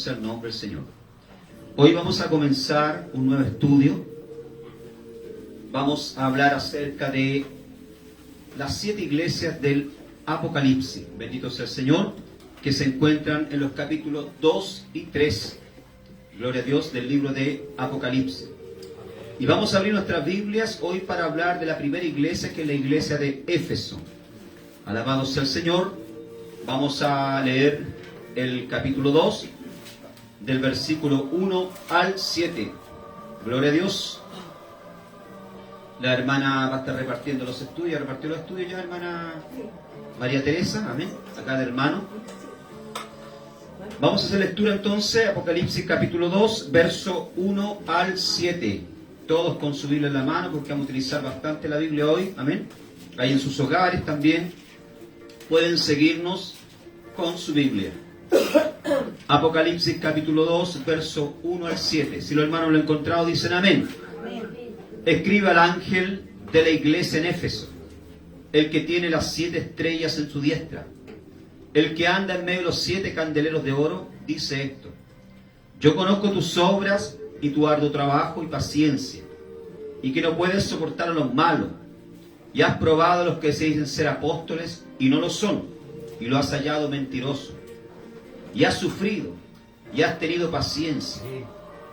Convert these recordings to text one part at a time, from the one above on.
sea el nombre del Señor. Hoy vamos a comenzar un nuevo estudio. Vamos a hablar acerca de las 7 iglesias del Apocalipsis. Bendito sea el Señor, que se encuentran en los capítulos 2 y 3. Gloria a Dios, del libro de Apocalipsis. Y vamos a abrir nuestras Biblias hoy para hablar de la primera iglesia, que es la iglesia de Éfeso. Alabado sea el Señor. Vamos a leer el capítulo 2, del versículo 1 al 7. Gloria a Dios. La hermana va a estar repartiendo los estudios. ¿Repartió los estudios ya, hermana María Teresa? Amén. Acá de hermano. Vamos a hacer lectura entonces, Apocalipsis capítulo 2, verso 1 al 7. Todos con su Biblia en la mano, porque vamos a utilizar bastante la Biblia hoy. Amén. Ahí en sus hogares también pueden seguirnos con su Biblia. Apocalipsis capítulo 2, verso 1 al 7. Si los hermanos lo han encontrado, dicen amén. Escribe al ángel de la iglesia en Éfeso, el que tiene las 7 estrellas en su diestra, el que anda en medio de los 7 candeleros de oro, dice esto: yo conozco tus obras y tu arduo trabajo y paciencia, y que no puedes soportar a los malos, y has probado a los que se dicen ser apóstoles y no lo son, y lo has hallado mentiroso, y has sufrido, y has tenido paciencia,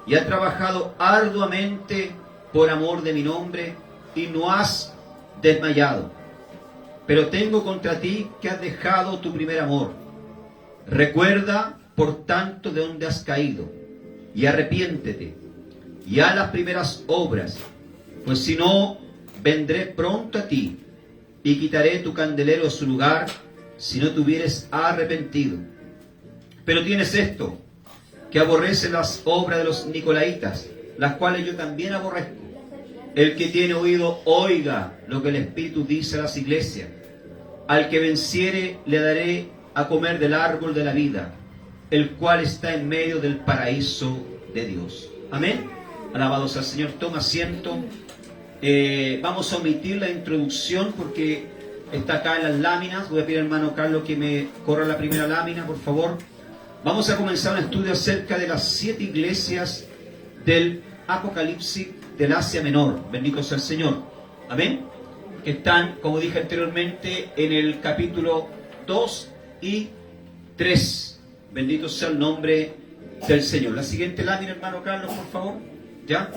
y has trabajado arduamente por amor de mi nombre, y no has desmayado. Pero tengo contra ti que has dejado tu primer amor. Recuerda, por tanto, de dónde has caído, y arrepiéntete, y haz las primeras obras, pues si no, vendré pronto a ti, y quitaré tu candelero de su lugar, si no te hubieres arrepentido. Pero tienes esto, que aborrece las obras de los nicolaitas, las cuales yo también aborrezco. El que tiene oído, oiga lo que el Espíritu dice a las iglesias. Al que venciere, le daré a comer del árbol de la vida, el cual está en medio del paraíso de Dios. Amén. Alabado sea el Señor. Toma asiento. Vamos a omitir la introducción porque está acá en las láminas. Voy a pedir al hermano Carlos que me corra la primera lámina, por favor. Vamos a comenzar un estudio acerca de las 7 iglesias del Apocalipsis del Asia Menor. Bendito sea el Señor. Amén. Que están, como dije anteriormente, en el capítulo 2 y 3. Bendito sea el nombre del Señor. La siguiente lámina, hermano Carlos, por favor. ¿Ya?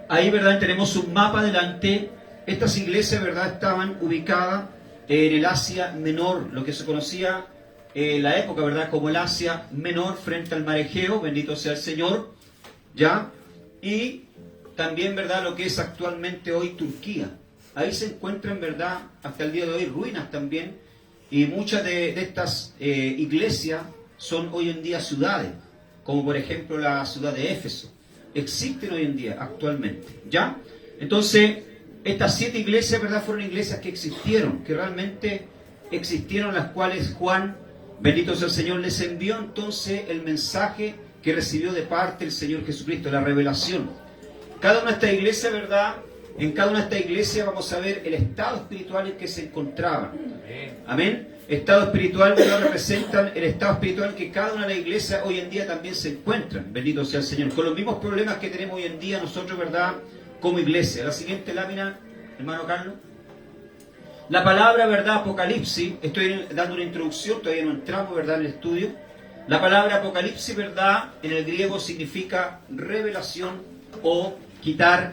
Ahí, ¿verdad? Tenemos un mapa delante. Estas iglesias, ¿verdad?, estaban ubicadas en el Asia Menor, lo que se conocía en la época, ¿verdad?, como el Asia Menor, frente al mar Egeo. Bendito sea el Señor. ¿Ya? Y también, ¿verdad?, lo que es actualmente hoy Turquía. Ahí se encuentran, ¿verdad?, hasta el día de hoy ruinas también. Y muchas de estas iglesias son hoy en día ciudades, como por ejemplo la ciudad de Éfeso. Existen hoy en día, actualmente. ¿Ya? Entonces, estas 7 iglesias, ¿verdad?, fueron iglesias que existieron, que realmente existieron, las cuales Juan, bendito sea el Señor, les envió entonces el mensaje que recibió de parte del Señor Jesucristo, la revelación. Cada una de estas iglesias, ¿verdad?, en cada una de estas iglesias vamos a ver el estado espiritual en que se encontraban. Amén. Estado espiritual, ¿verdad?, representan el estado espiritual que cada una de las iglesias hoy en día también se encuentran. Bendito sea el Señor. Con los mismos problemas que tenemos hoy en día nosotros, ¿verdad?, como iglesia. La siguiente lámina, hermano Carlos. La palabra, ¿verdad?, Apocalipsis, estoy dando una introducción, todavía no entramos, ¿verdad?, en el estudio. La palabra Apocalipsis, ¿verdad?, en el griego significa revelación o quitar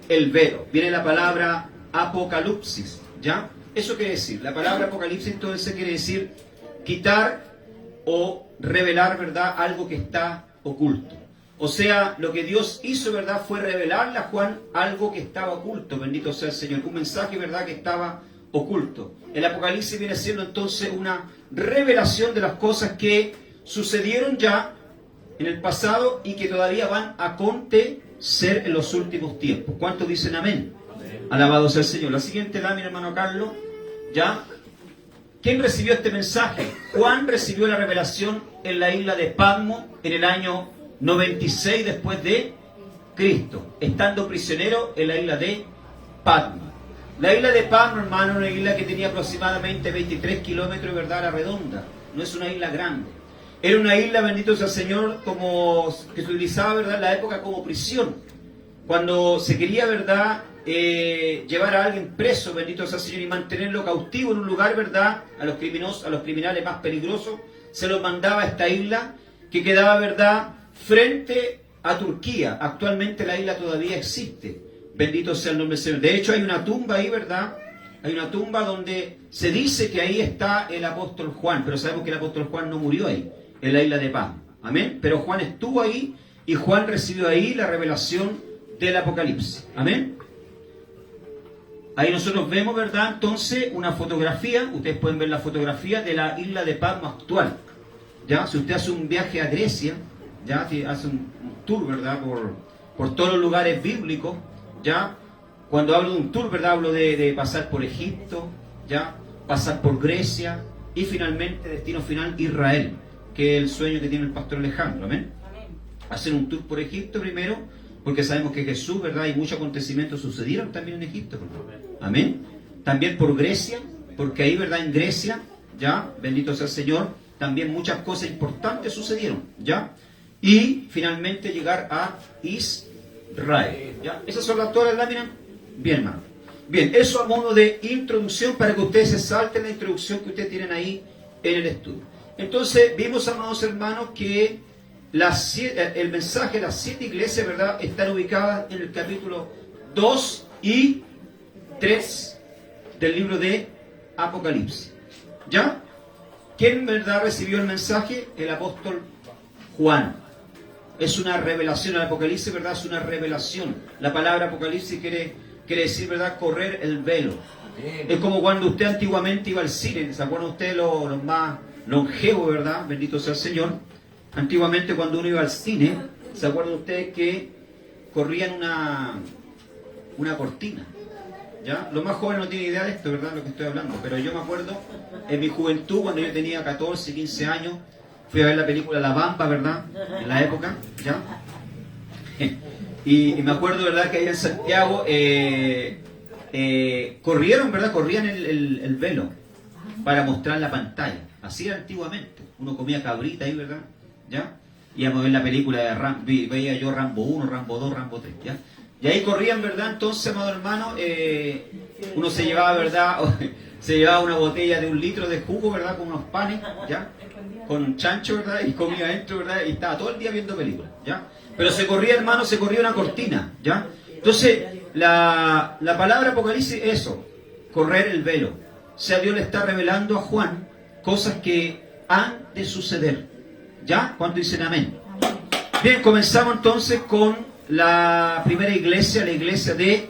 el velo. Viene la palabra apocalipsis, ¿ya? Eso quiere decir, la palabra Apocalipsis entonces quiere decir quitar o revelar, ¿verdad?, algo que está oculto. O sea, lo que Dios hizo, ¿verdad?, fue revelarle a Juan algo que estaba oculto. Bendito sea el Señor. Un mensaje, ¿verdad?, que estaba oculto. El Apocalipsis viene siendo entonces una revelación de las cosas que sucedieron ya en el pasado y que todavía van a acontecer en los últimos tiempos. ¿Cuántos dicen amén? Amén. Alabado sea el Señor. La siguiente lámina, hermano Carlos. ¿Ya? ¿Quién recibió este mensaje? Juan recibió la revelación en la isla de Patmos en el año 96 después de Cristo, estando prisionero en la isla de Patmos. La isla de Patmos, hermano, una isla que tenía aproximadamente 23 kilómetros, ¿verdad?, a la redonda. No es una isla grande. Era una isla, bendito sea el Señor, como que se utilizaba, ¿verdad?, en la época como prisión. Cuando se quería, ¿verdad?, llevar a alguien preso, bendito sea el Señor, y mantenerlo cautivo en un lugar, ¿verdad?, a los criminales más peligrosos, se los mandaba a esta isla que quedaba, ¿verdad?, frente a Turquía. Actualmente la isla todavía existe. Bendito sea el nombre del Señor. De hecho, hay una tumba ahí, ¿verdad? Hay una tumba donde se dice que ahí está el apóstol Juan, pero sabemos que el apóstol Juan no murió ahí, en la isla de Patmos. Amén. Pero Juan estuvo ahí y Juan recibió ahí la revelación del Apocalipsis. Amén. Ahí nosotros vemos, ¿verdad?, entonces una fotografía. Ustedes pueden ver la fotografía de la isla de Patmos actual. ¿Ya? Si usted hace un viaje a Grecia, ya hace un tour, ¿verdad?, por todos los lugares bíblicos, ya. Cuando hablo de un tour, ¿verdad?, hablo de pasar por Egipto, ya, pasar por Grecia y finalmente, destino final, Israel, que es el sueño que tiene el pastor Alejandro. Amén. Hacer un tour por Egipto primero, porque sabemos que Jesús, ¿verdad?, y muchos acontecimientos sucedieron también en Egipto. Amén. También por Grecia, porque ahí, ¿verdad?, en Grecia, ya, bendito sea el Señor, también muchas cosas importantes sucedieron, ya. Y finalmente llegar a Israel, ya. Esas son todas las láminas. Bien, hermano. Bien, eso a modo de introducción para que ustedes se salten la introducción que ustedes tienen ahí en el estudio. Entonces, vimos, amados hermanos, que el mensaje de las 7 iglesias, ¿verdad?, están ubicadas en el capítulo 2 y 3 del libro de Apocalipsis. ¿Ya? ¿Quién, verdad, recibió el mensaje? El apóstol Juan. Es una revelación. El Apocalipsis, ¿verdad?, es una revelación. La palabra Apocalipsis quiere decir, ¿verdad?, correr el velo. Es como cuando usted antiguamente iba al cine. ¿Se acuerdan ustedes los más longevos, verdad? Bendito sea el Señor. Antiguamente cuando uno iba al cine, ¿se acuerdan ustedes que corrían una cortina? ¿Ya? Los más jóvenes no tienen idea de esto, ¿verdad?, lo que estoy hablando. Pero yo me acuerdo, en mi juventud, cuando yo tenía 14, 15 años, fui a ver la película La Bamba, ¿verdad?, en la época, ¿ya? Y me acuerdo, ¿verdad?, que allá en Santiago corrieron, ¿verdad?, corrían el velo para mostrar la pantalla. Así era antiguamente. Uno comía cabrita ahí, ¿verdad?, ¿ya? Íbamos a ver la película de Rambo, veía yo Rambo 1, Rambo 2, Rambo 3, ¿ya? Y ahí corrían, ¿verdad? Entonces, amado hermano, uno se llevaba, ¿verdad?, se llevaba una botella de 1 litro de jugo, ¿verdad?, con unos panes, ¿ya?, con chancho, ¿verdad?, y comía adentro, ¿verdad?, y estaba todo el día viendo películas, ¿ya? Pero se corría, hermano, se corría una cortina, ¿ya? Entonces, la palabra Apocalipsis es eso, correr el velo. O sea, Dios le está revelando a Juan cosas que han de suceder, ¿ya? ¿Cuántos dicen amén? Bien, comenzamos entonces con la primera iglesia, la iglesia de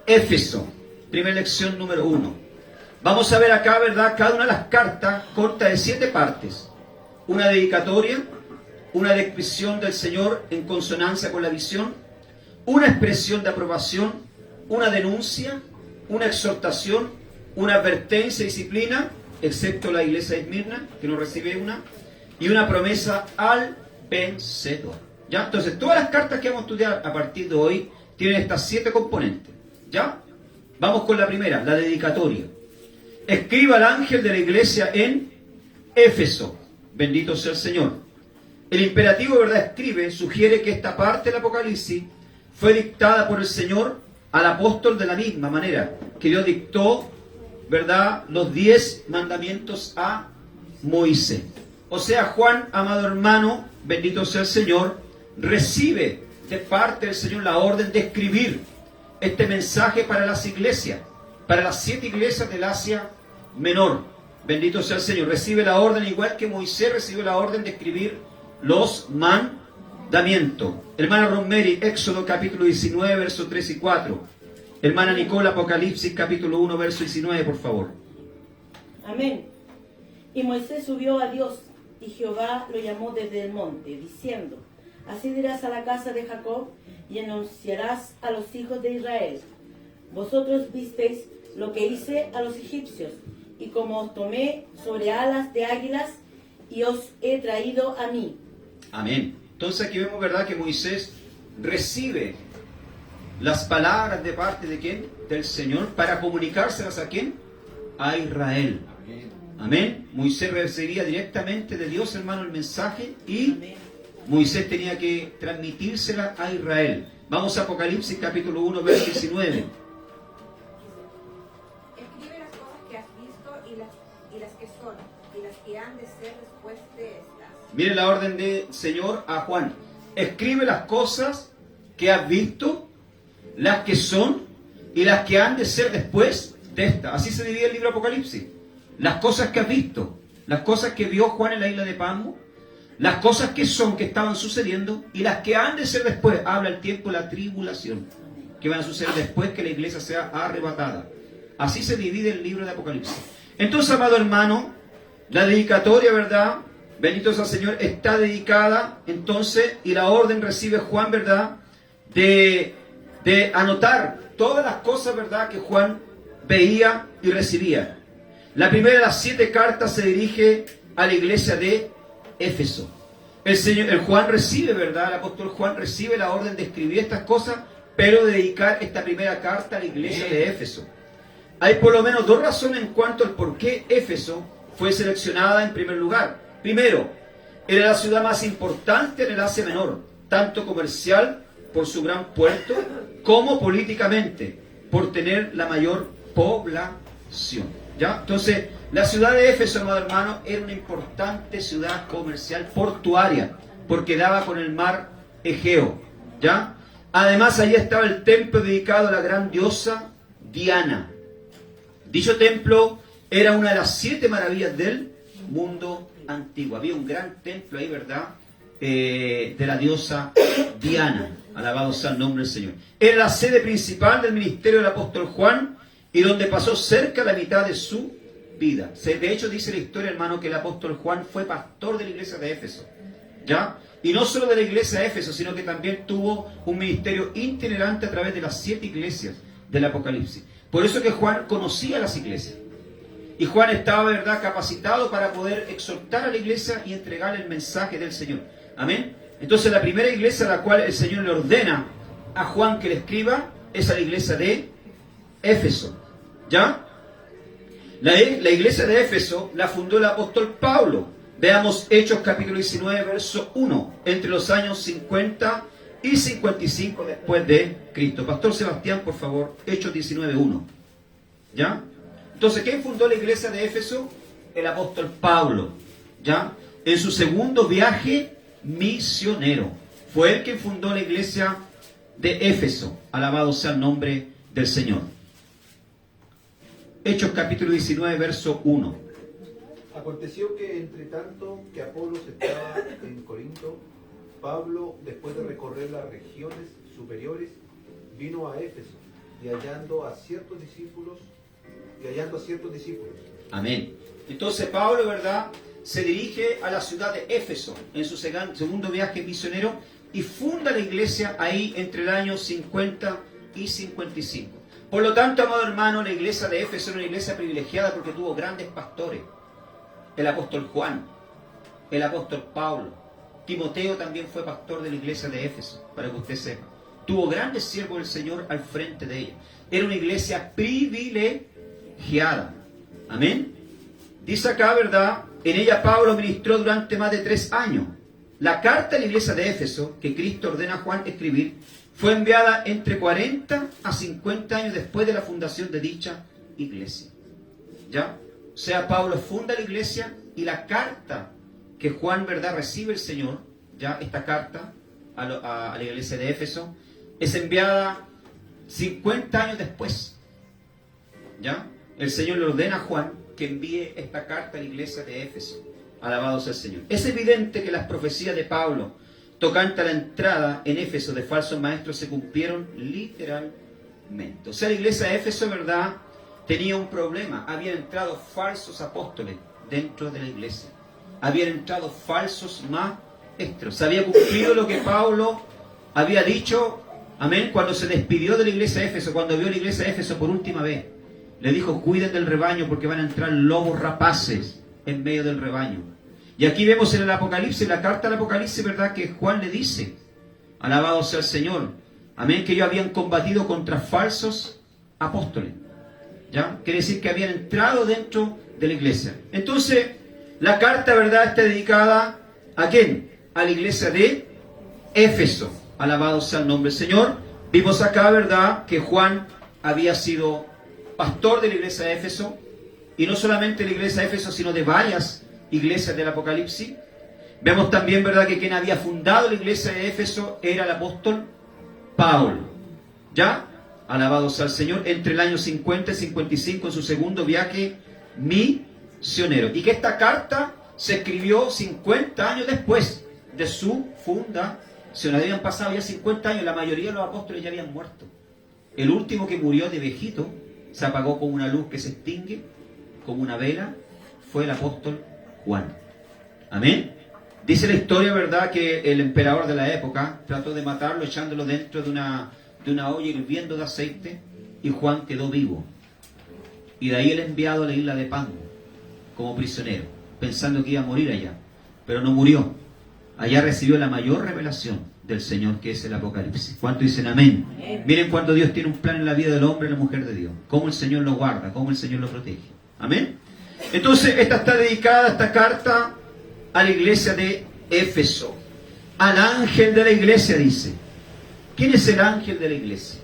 Éfeso. Primera lección número 1. Vamos a ver acá, ¿verdad?, cada una de las cartas consta de 7 partes. Una dedicatoria, una descripción del Señor en consonancia con la visión, una expresión de aprobación, una denuncia, una exhortación, una advertencia y disciplina, excepto la iglesia de Esmirna, que no recibe una, y una promesa al vencedor. ¿Ya? Entonces, todas las cartas que vamos a estudiar a partir de hoy tienen estas 7 componentes. ¿Ya? Vamos con la primera, la dedicatoria. Escriba al ángel de la iglesia en Éfeso. Bendito sea el Señor. El imperativo, ¿verdad?, escribe, sugiere que esta parte del Apocalipsis fue dictada por el Señor al apóstol de la misma manera que Dios dictó, ¿verdad?, los 10 mandamientos a Moisés. O sea, Juan, amado hermano, bendito sea el Señor, recibe de parte del Señor la orden de escribir este mensaje para las iglesias, para las 7 iglesias del Asia Menor. Bendito sea el Señor. Recibe la orden, igual que Moisés recibió la orden de escribir los mandamientos. Hermana Rosemary, Éxodo capítulo 19, versos 3 y 4. Hermana Nicola, Apocalipsis capítulo 1, verso 19, por favor. Amén. Y Moisés subió a Dios, y Jehová lo llamó desde el monte, diciendo: así dirás a la casa de Jacob, y anunciarás a los hijos de Israel: vosotros visteis lo que hice a los egipcios, y como os tomé sobre alas de águilas, y os he traído a mí. Amén. Entonces aquí vemos, ¿verdad?, que Moisés recibe las palabras de parte de ¿quién? Del Señor, para comunicárselas a ¿quién? A Israel. Amén. Moisés recibía directamente de Dios, hermano, el mensaje y Amén. Moisés tenía que transmitírsela a Israel. Vamos a Apocalipsis capítulo 1, verso 19. Escribe las cosas que has visto y las que son, y las que han de ser después de estas. Mire la orden del Señor a Juan. Escribe las cosas que has visto, las que son y las que han de ser después de estas. Así se divide el libro de Apocalipsis. Las cosas que has visto, las cosas que vio Juan en la isla de Patmos, las cosas que son, que estaban sucediendo, y las que han de ser después. Habla el tiempo de la tribulación, que van a suceder después que la iglesia sea arrebatada. Así se divide el libro de Apocalipsis. Entonces, amado hermano, la dedicatoria, ¿verdad? Bendito sea el Señor, está dedicada, entonces, y la orden recibe Juan, ¿verdad? De anotar todas las cosas, ¿verdad?, que Juan veía y recibía. La primera de las 7 cartas se dirige a la iglesia de Éfeso. El Juan recibe, ¿verdad? El apóstol Juan recibe la orden de escribir estas cosas, pero de dedicar esta primera carta a la iglesia de Éfeso. Hay por lo menos 2 razones en cuanto al por qué Éfeso fue seleccionada en primer lugar. Primero, era la ciudad más importante en el Asia Menor, tanto comercial por su gran puerto, como políticamente, por tener la mayor población. ¿Ya? Entonces, la ciudad de Éfeso, amado hermano, era una importante ciudad comercial portuaria, porque daba con el mar Egeo. ¿Ya? Además, allí estaba el templo dedicado a la gran diosa Diana. Dicho templo era una de las 7 maravillas del mundo antiguo. Había un gran templo ahí, ¿verdad? De la diosa Diana. Alabado sea el nombre del Señor. Era la sede principal del ministerio del apóstol Juan y donde pasó cerca la mitad de su vida. De hecho, dice la historia, hermano, que el apóstol Juan fue pastor de la iglesia de Éfeso. ¿Ya? Y no solo de la iglesia de Éfeso, sino que también tuvo un ministerio itinerante a través de las 7 iglesias del Apocalipsis. Por eso que Juan conocía las iglesias. Y Juan estaba, ¿verdad?, capacitado para poder exhortar a la iglesia y entregarle el mensaje del Señor. Amén. Entonces, la primera iglesia a la cual el Señor le ordena a Juan que le escriba es a la iglesia de Éfeso. ¿Ya? La iglesia de Éfeso la fundó el apóstol Pablo. Veamos Hechos capítulo 19, verso 1. Entre los años 50 y 55 después de Cristo. Pastor Sebastián, por favor, Hechos 19, 1. ¿Ya? Entonces, ¿quién fundó la iglesia de Éfeso? El apóstol Pablo. ¿Ya? En su segundo viaje misionero. Fue él quien fundó la iglesia de Éfeso. Alabado sea el nombre del Señor. Hechos capítulo 19, verso 1. Aconteció que entre tanto que Apolos estaba en Corinto, Pablo, después de recorrer las regiones superiores, vino a Éfeso y hallando a ciertos discípulos. Amén. Entonces Pablo, ¿verdad?, se dirige a la ciudad de Éfeso en su segundo viaje misionero y funda la iglesia ahí entre el año 50 y 55. Por lo tanto, amado hermano, la iglesia de Éfeso era una iglesia privilegiada porque tuvo grandes pastores. El apóstol Juan, el apóstol Pablo, Timoteo también fue pastor de la iglesia de Éfeso, para que usted sepa. Tuvo grandes siervos del Señor al frente de ella. Era una iglesia privilegiada. Amén. Dice acá, ¿verdad? En ella Pablo ministró durante más de 3 años. La carta de la iglesia de Éfeso, que Cristo ordena a Juan escribir, fue enviada entre 40 a 50 años después de la fundación de dicha iglesia. ¿Ya? O sea, Pablo funda la iglesia y la carta que Juan, ¿verdad?, recibe el Señor, ya esta carta a la iglesia de Éfeso, es enviada 50 años después. ¿Ya? El Señor le ordena a Juan que envíe esta carta a la iglesia de Éfeso. Alabado sea el Señor. Es evidente que las profecías de Pablo tocante a la entrada en Éfeso de falsos maestros se cumplieron literalmente. O sea, la iglesia de Éfeso, ¿verdad?, tenía un problema. Habían entrado falsos apóstoles dentro de la iglesia. Habían entrado falsos maestros. Se había cumplido lo que Pablo había dicho, amén, cuando se despidió de la iglesia de Éfeso, cuando vio la iglesia de Éfeso por última vez. Le dijo, cuiden del rebaño porque van a entrar lobos rapaces en medio del rebaño. Y aquí vemos en el Apocalipsis, la carta del Apocalipsis, ¿verdad?, que Juan le dice, alabado sea el Señor, amén, que ellos habían combatido contra falsos apóstoles. ¿Ya? Quiere decir que habían entrado dentro de la iglesia. Entonces, la carta, ¿verdad?, está dedicada ¿a quién? A la iglesia de Éfeso. Alabado sea el nombre del Señor. Vimos acá, ¿verdad?, que Juan había sido pastor de la iglesia de Éfeso, y no solamente de la iglesia de Éfeso, sino de varias iglesias del Apocalipsis. Vemos también, ¿verdad?, que quien había fundado la iglesia de Éfeso era el apóstol Pablo. ¿Ya? Alabado sea el Señor. Entre el año 50 y 55, en su segundo viaje misionero. Y que esta carta se escribió 50 años después de su fundación. Habían pasado ya 50 años, la mayoría de los apóstoles ya habían muerto. El último que murió de viejito, se apagó con una luz que se extingue, como una vela, fue el apóstol Juan. Amén. Dice la historia, ¿verdad?, que el emperador de la época trató de matarlo echándolo dentro de una olla hirviendo de aceite, y Juan quedó vivo. Y de ahí el enviado a la isla de Patmos como prisionero, pensando que iba a morir allá, pero no murió. Allá recibió la mayor revelación del Señor, que es el Apocalipsis. ¿Cuántos dicen amén? Amén. Miren cuando Dios tiene un plan en la vida del hombre y la mujer de Dios, cómo el Señor lo guarda, cómo el Señor lo protege. Amén. Entonces, esta está dedicada, esta carta, a la iglesia de Éfeso. Al ángel de la iglesia, dice. ¿Quién es el ángel de la iglesia?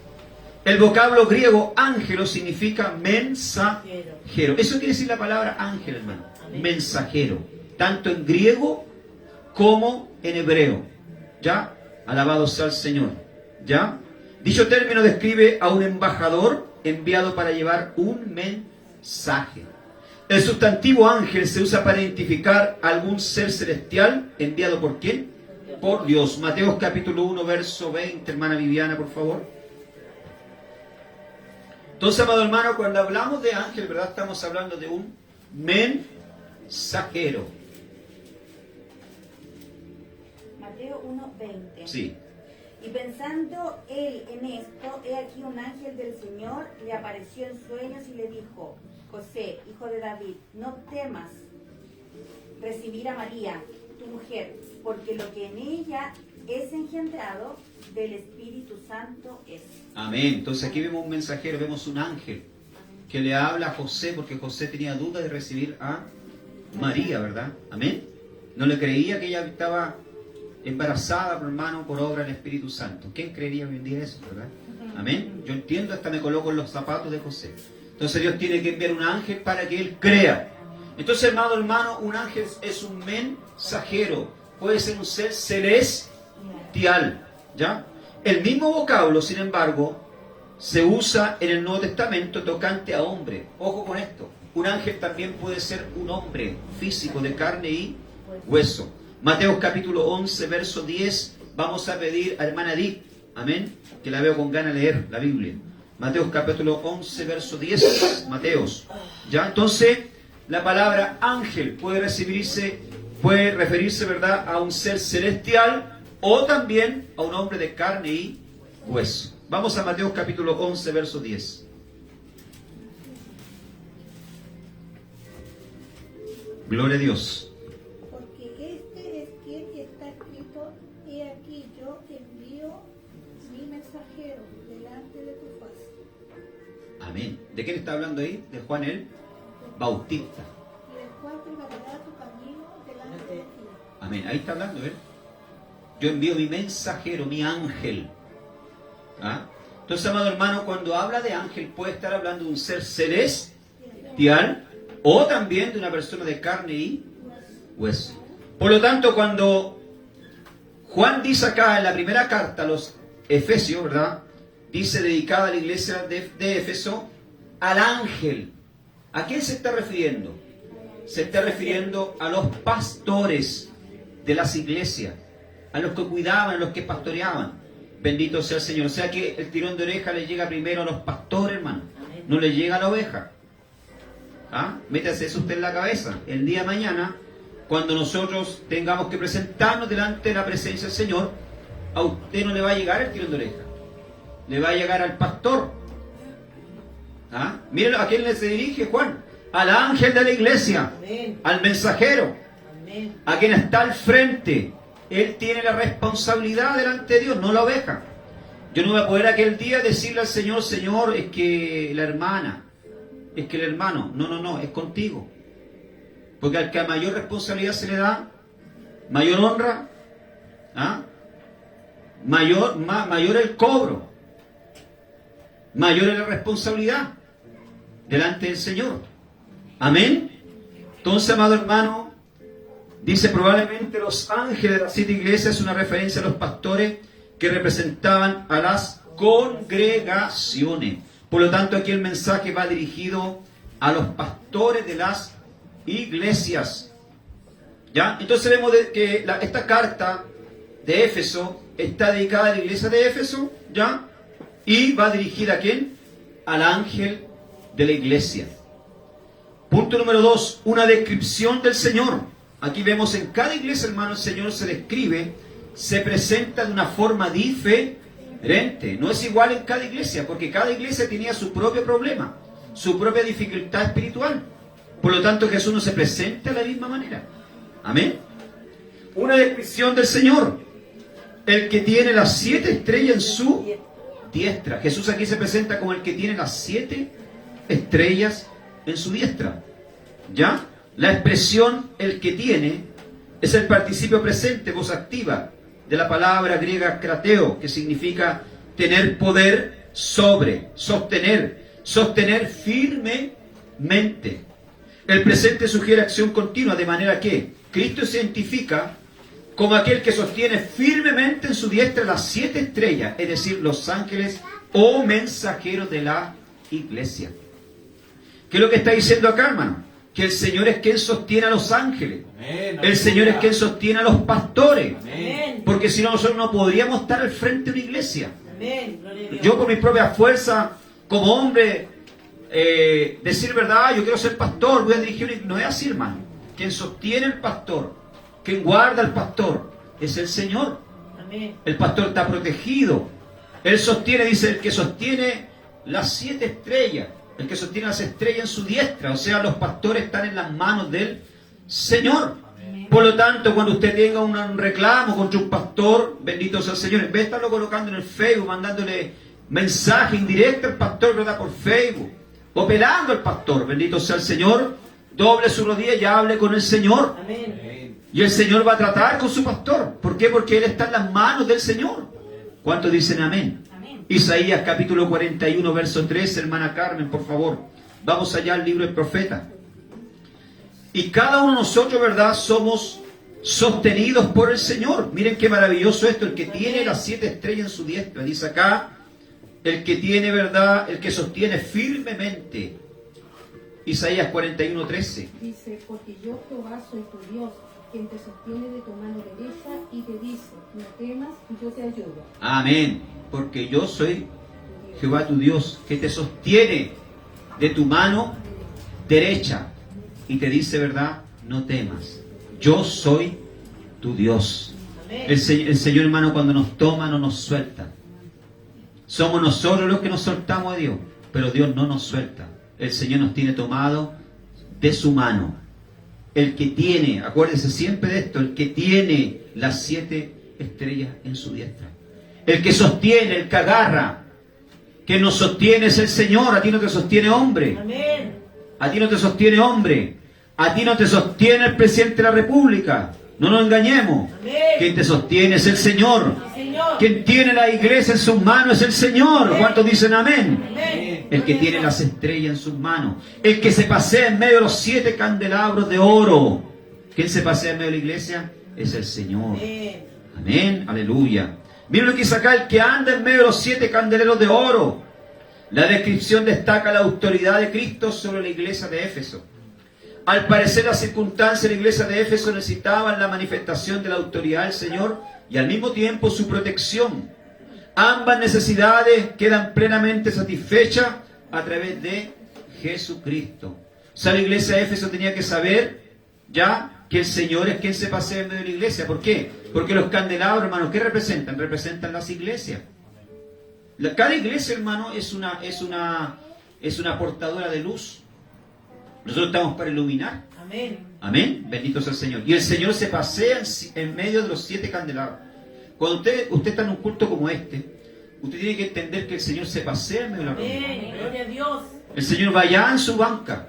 El vocablo griego ángelo significa mensajero. Eso quiere decir la palabra ángel, hermano. Mensajero. Tanto en griego como en hebreo. ¿Ya? Alabado sea el Señor. ¿Ya? Dicho término describe a un embajador enviado para llevar un mensaje. El sustantivo ángel se usa para identificar a algún ser celestial enviado por ¿quién? Por Dios. Mateo capítulo 1, verso 20, hermana Viviana, por favor. Entonces, amado hermano, cuando hablamos de ángel, ¿verdad?, estamos hablando de un mensajero. Mateo 1:20. Sí. Y pensando él en esto, he aquí un ángel del Señor le apareció en sueños y le dijo: José, hijo de David, no temas recibir a María, tu mujer, porque lo que en ella es engendrado del Espíritu Santo es. Amén. Entonces aquí vemos un mensajero, vemos un ángel que le habla a José, porque José tenía duda de recibir a María, ¿verdad? Amén. No le creía que ella estaba embarazada, hermano, por obra del Espíritu Santo. ¿Quién creería hoy en día eso, verdad? Amén. Yo entiendo, hasta me coloco en los zapatos de José. Entonces Dios tiene que enviar un ángel para que él crea. Entonces, hermano, un ángel es un mensajero. Puede ser un ser celestial, ¿ya? El mismo vocablo, sin embargo, se usa en el Nuevo Testamento tocante a hombre. Ojo con esto. Un ángel también puede ser un hombre físico de carne y hueso. Mateo capítulo 11, verso 10. Vamos a pedir a hermana Edith, amén, que la veo con ganas de leer la Biblia. Mateo capítulo 11, verso 10. Mateos. ¿Ya? Entonces, la palabra ángel puede referirse, ¿verdad?, a un ser celestial o también a un hombre de carne y hueso. Vamos a Mateo capítulo 11, verso 10. Gloria a Dios. Porque este es quien está escrito: he aquí yo envío mi mensajero delante de tu faz. Amén. ¿De quién está hablando ahí? De Juan el Bautista. Y el cual preparará tu camino delante de ti. Amén. Ahí está hablando, ¿eh? Yo envío mi mensajero, mi ángel. ¿Ah? Entonces, amado hermano, cuando habla de ángel puede estar hablando de un ser celestial o también de una persona de carne y hueso. Por lo tanto, cuando Juan dice acá en la primera carta a los Efesios, ¿verdad?, dice dedicada a la iglesia de Éfeso, al ángel. ¿A quién se está refiriendo? Se está refiriendo a los pastores de las iglesias, a los que cuidaban, a los que pastoreaban. Bendito sea el Señor. O sea que el tirón de oreja le llega primero a los pastores, hermano. No le llega a la oveja. ¿Ah? Métase eso usted en la cabeza. El día de mañana, cuando nosotros tengamos que presentarnos delante de la presencia del Señor, a usted no le va a llegar el tirón de oreja. Le va a llegar al pastor. ¿Ah? Miren a quién se dirige Juan. Al ángel de la iglesia. Amén. Al mensajero. Amén. A quien está al frente. Él tiene la responsabilidad delante de Dios, no la oveja. Yo no voy a poder aquel día decirle al Señor: Señor, es que la hermana, es que el hermano. No, es contigo. Porque al que a mayor responsabilidad se le da, mayor honra, ¿ah? mayor el cobro, mayor es la responsabilidad delante del Señor. Amén. Entonces, amado hermano, dice probablemente los ángeles de las 7 iglesias es una referencia a los pastores que representaban a las congregaciones. Por lo tanto, aquí el mensaje va dirigido a los pastores de las iglesias. ¿Ya? Entonces vemos que esta carta de Éfeso está dedicada a la iglesia de Éfeso, ¿ya? Y va dirigida ¿a quién? Al ángel de la iglesia. Punto número 2, una descripción del Señor. Aquí vemos en cada iglesia, hermano, el Señor se describe, se presenta de una forma diferente. No es igual en cada iglesia, porque cada iglesia tenía su propio problema, su propia dificultad espiritual. Por lo tanto, Jesús no se presenta de la misma manera. Amén. Una descripción del Señor, el que tiene las 7 estrellas en su diestra. Jesús aquí se presenta como el que tiene las 7 estrellas en su diestra. ¿Ya? La expresión el que tiene es el participio presente, voz activa, de la palabra griega krateo, que significa tener poder sobre, sostener firmemente. El presente sugiere acción continua, de manera que Cristo se identifica como aquel que sostiene firmemente en su diestra las 7 estrellas, es decir, los ángeles o mensajeros de la iglesia. ¿Qué es lo que está diciendo acá, hermano? Que el Señor es quien sostiene a los ángeles. Amén. El Señor es quien sostiene a los pastores. Amén. Porque si no, nosotros no podríamos estar al frente de una iglesia. Amén. Gloria a Dios. Yo por mi propia fuerza, como hombre, decir verdad, yo quiero ser pastor, voy a dirigir. No es así, hermano. Quien sostiene al pastor, quien guarda al pastor, es el Señor. Amén. El pastor está protegido. Él sostiene, dice, el que sostiene las 7 estrellas. El que sostiene las estrellas en su diestra. O sea, los pastores están en las manos del Señor. Por lo tanto, cuando usted tenga un reclamo contra un pastor, bendito sea el Señor, en vez de estarlo colocando en el Facebook, mandándole mensaje indirecto al pastor, ¿verdad? Por Facebook, o pelando al pastor, bendito sea el Señor, doble su rodilla y hable con el Señor. Amén. Y el Señor va a tratar con su pastor. ¿Por qué? Porque él está en las manos del Señor. ¿Cuántos dicen amén? Isaías capítulo 41, verso 3, hermana Carmen, por favor. Vamos allá al libro del profeta. Y cada uno de nosotros, ¿verdad? Somos sostenidos por el Señor. Miren qué maravilloso esto. El que tiene las 7 estrellas en su diestra. Dice acá, el que tiene, ¿verdad? El que sostiene firmemente. Isaías 41, 13. Dice, porque yo Jehová soy tu Dios, quien te sostiene de tu mano derecha y te dice, no temas, yo te ayudo. Amén. Porque yo soy Jehová tu Dios, que te sostiene de tu mano derecha y te dice, ¿verdad? No temas. Yo soy tu Dios. El Señor, hermano, cuando nos toma, no nos suelta. Somos nosotros los que nos soltamos de Dios, pero Dios no nos suelta. El Señor nos tiene tomado de su mano. El que tiene, acuérdese siempre de esto, el que tiene las 7 estrellas en su diestra. El que sostiene, el que agarra, que nos sostiene es el Señor. A ti no te sostiene hombre. Amén. A ti no te sostiene hombre. A ti no te sostiene el presidente de la República. No nos engañemos. Amén. Quien te sostiene es el Señor. Sí, Señor. Quien tiene la iglesia en sus manos es el Señor. ¿Cuántos dicen amén? Amén. El que tiene las estrellas en sus manos. El que se pasea en medio de los 7 candelabros de oro. ¿Quién se pasea en medio de la iglesia? Es el Señor. Amén. Amén. Aleluya. Miren lo que dice acá, el que anda en medio de los 7 candeleros de oro. La descripción destaca la autoridad de Cristo sobre la iglesia de Éfeso. Al parecer las circunstancias de la iglesia de Éfeso necesitaban la manifestación de la autoridad del Señor y al mismo tiempo su protección. Ambas necesidades quedan plenamente satisfechas a través de Jesucristo. O sea, la iglesia de Éfeso tenía que saber ya que el Señor es quien se pasea en medio de la iglesia. ¿Por qué? Porque los candelabros, hermanos, ¿qué representan? Representan las iglesias. Cada iglesia, hermano, es una portadora de luz. Nosotros estamos para iluminar. Amén. Amén. Bendito sea el Señor. Y el Señor se pasea en medio de los 7 candelabros. Cuando usted está en un culto como este, usted tiene que entender que el Señor se pasea en medio de la reunión. Amén. Gloria a Dios. El Señor va allá en su banca.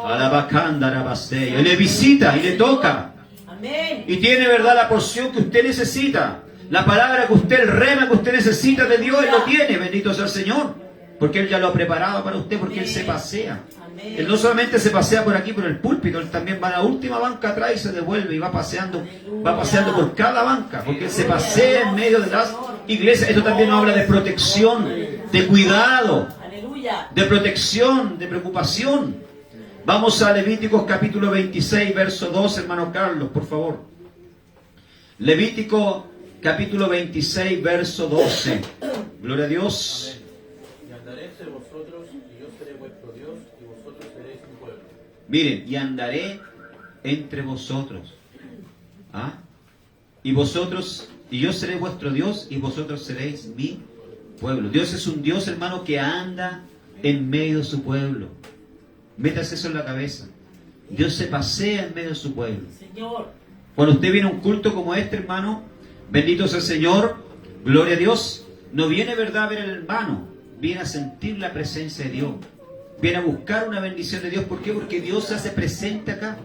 Alabacándarabasea. Y le visita y le toca. Amén. Y tiene, verdad, la porción que usted necesita. La palabra que usted, el rema que usted necesita de Dios, Él lo tiene. Bendito sea el Señor. Porque Él ya lo ha preparado para usted, porque Él se pasea. Amén. Él no solamente se pasea por aquí, por el púlpito, Él también va a la última banca atrás y se devuelve y va paseando por cada banca, porque Él se pasea en medio de las iglesias. Esto también nos habla de protección, de cuidado, Aleluya. de protección, de preocupación. Vamos a Levíticos capítulo 26, verso 2, hermano Carlos, por favor. Levítico capítulo 26, verso 12. Gloria a Dios. Y andaré entre vosotros, y yo seré vuestro Dios, y vosotros seréis mi pueblo. Miren, y andaré entre vosotros. ¿Ah? Y vosotros, y yo seré vuestro Dios, y vosotros seréis mi pueblo. Dios es un Dios, hermano, que anda en medio de su pueblo. Métase eso en la cabeza. Dios se pasea en medio de su pueblo. Señor. Cuando usted viene a un culto como este, hermano, bendito sea el Señor, gloria a Dios, no viene, verdad, a ver al hermano, viene a sentir la presencia de Dios, viene a buscar una bendición de Dios. ¿Por qué? Porque Dios se hace presente acá.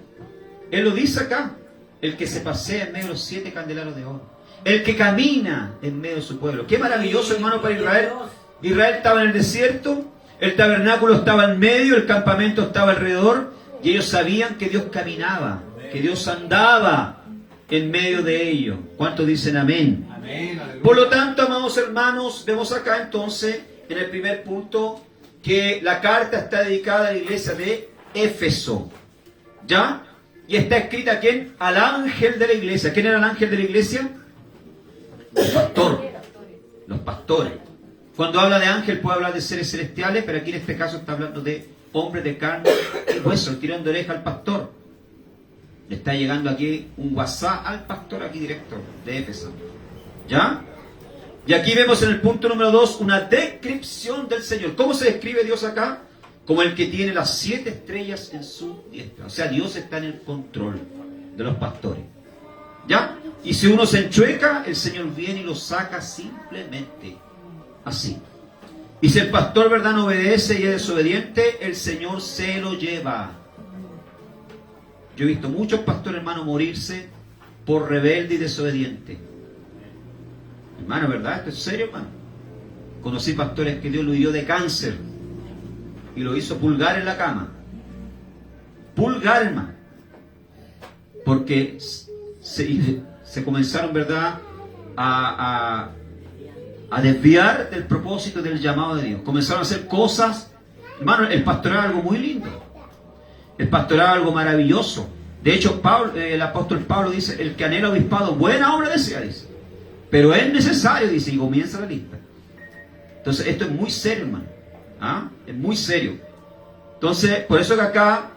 Él lo dice acá, el que se pasea en medio de los 7 candeleros de oro, el que camina en medio de su pueblo. Qué maravilloso, hermano, para Israel. Israel estaba en el desierto, el tabernáculo estaba en medio, el campamento estaba alrededor, y ellos sabían que Dios caminaba, que Dios andaba en medio de ellos. ¿Cuántos dicen amén? Amén. Aleluya. Por lo tanto, amados hermanos, vemos acá entonces, en el primer punto, que la carta está dedicada a la iglesia de Éfeso. ¿Ya? Y está escrita, ¿a quién? Al ángel de la iglesia. ¿Quién era el ángel de la iglesia? El pastor. Los pastores. Cuando habla de ángel puede hablar de seres celestiales, pero aquí en este caso está hablando de hombres de carne y hueso. El tirón de oreja al pastor. Le está llegando aquí un WhatsApp al pastor aquí directo de Éfeso. ¿Ya? Y aquí vemos en el punto número 2 una descripción del Señor. ¿Cómo se describe Dios acá? Como el que tiene las 7 estrellas en su diestra. O sea, Dios está en el control de los pastores. ¿Ya? Y si uno se enchueca, el Señor viene y lo saca simplemente así. Y si el pastor, verdad, no obedece y es desobediente, el Señor se lo lleva. Yo he visto muchos pastores, hermano, morirse por rebelde y desobediente. Hermano, ¿verdad? Esto es serio, hermano. Conocí pastores que Dios lo hirió de cáncer y lo hizo pulgar en la cama. Pulgar, hermano. Porque se comenzaron, ¿verdad?, a desviar del propósito del llamado de Dios. Comenzaron a hacer cosas. Hermano, el pastoral es algo muy lindo. El pastoral es algo maravilloso. De hecho, el apóstol Pablo dice, el que anhela obispado, buena obra desea, dice. Pero es necesario, dice, y comienza la lista. Entonces, esto es muy serio, hermano. ¿Ah? Es muy serio. Entonces, por eso que acá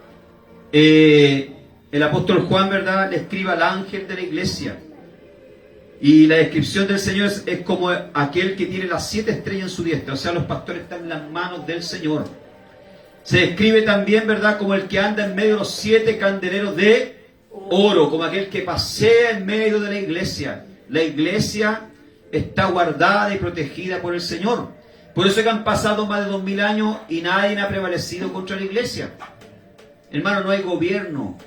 el apóstol Juan, ¿verdad?, le escribe al ángel de la iglesia. Y la descripción del Señor es como aquel que tiene las 7 estrellas en su diestra. O sea, los pastores están en las manos del Señor. Se describe también, ¿verdad?, como el que anda en medio de los 7 candeleros de oro, como aquel que pasea en medio de la iglesia. La iglesia está guardada y protegida por el Señor. Por eso es que han pasado más de 2000 años y nadie ha prevalecido contra la iglesia. Hermano, no hay gobierno.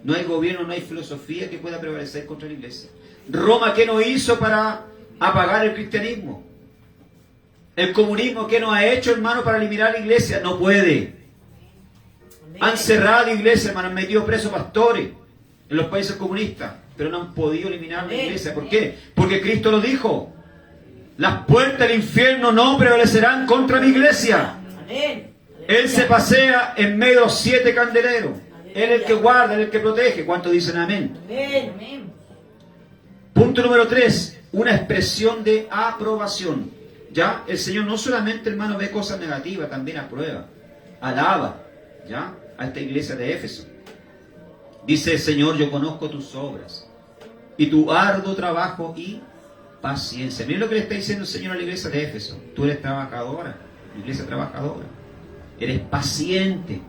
No hay gobierno, no hay filosofía que pueda prevalecer contra la iglesia. Roma, ¿qué no hizo para apagar el cristianismo? El comunismo, ¿qué no ha hecho, hermano, para eliminar la iglesia? No puede. Han cerrado iglesias, hermano, han metido presos pastores en los países comunistas, pero no han podido eliminar la iglesia. ¿Por qué? Porque Cristo lo dijo. Las puertas del infierno no prevalecerán contra mi iglesia. Él se pasea en medio de los 7 candeleros. Él es el que guarda, Él es el que protege. ¿Cuántos dicen amén? Amén. Punto número 3. Una expresión de aprobación. ¿Ya? El Señor no solamente, hermano, ve cosas negativas, también aprueba. Alaba, ¿ya?, a esta iglesia de Éfeso. Dice: Señor, yo conozco tus obras y tu arduo trabajo y paciencia. Miren lo que le está diciendo el Señor a la iglesia de Éfeso. Tú eres trabajadora, iglesia trabajadora. Eres paciente.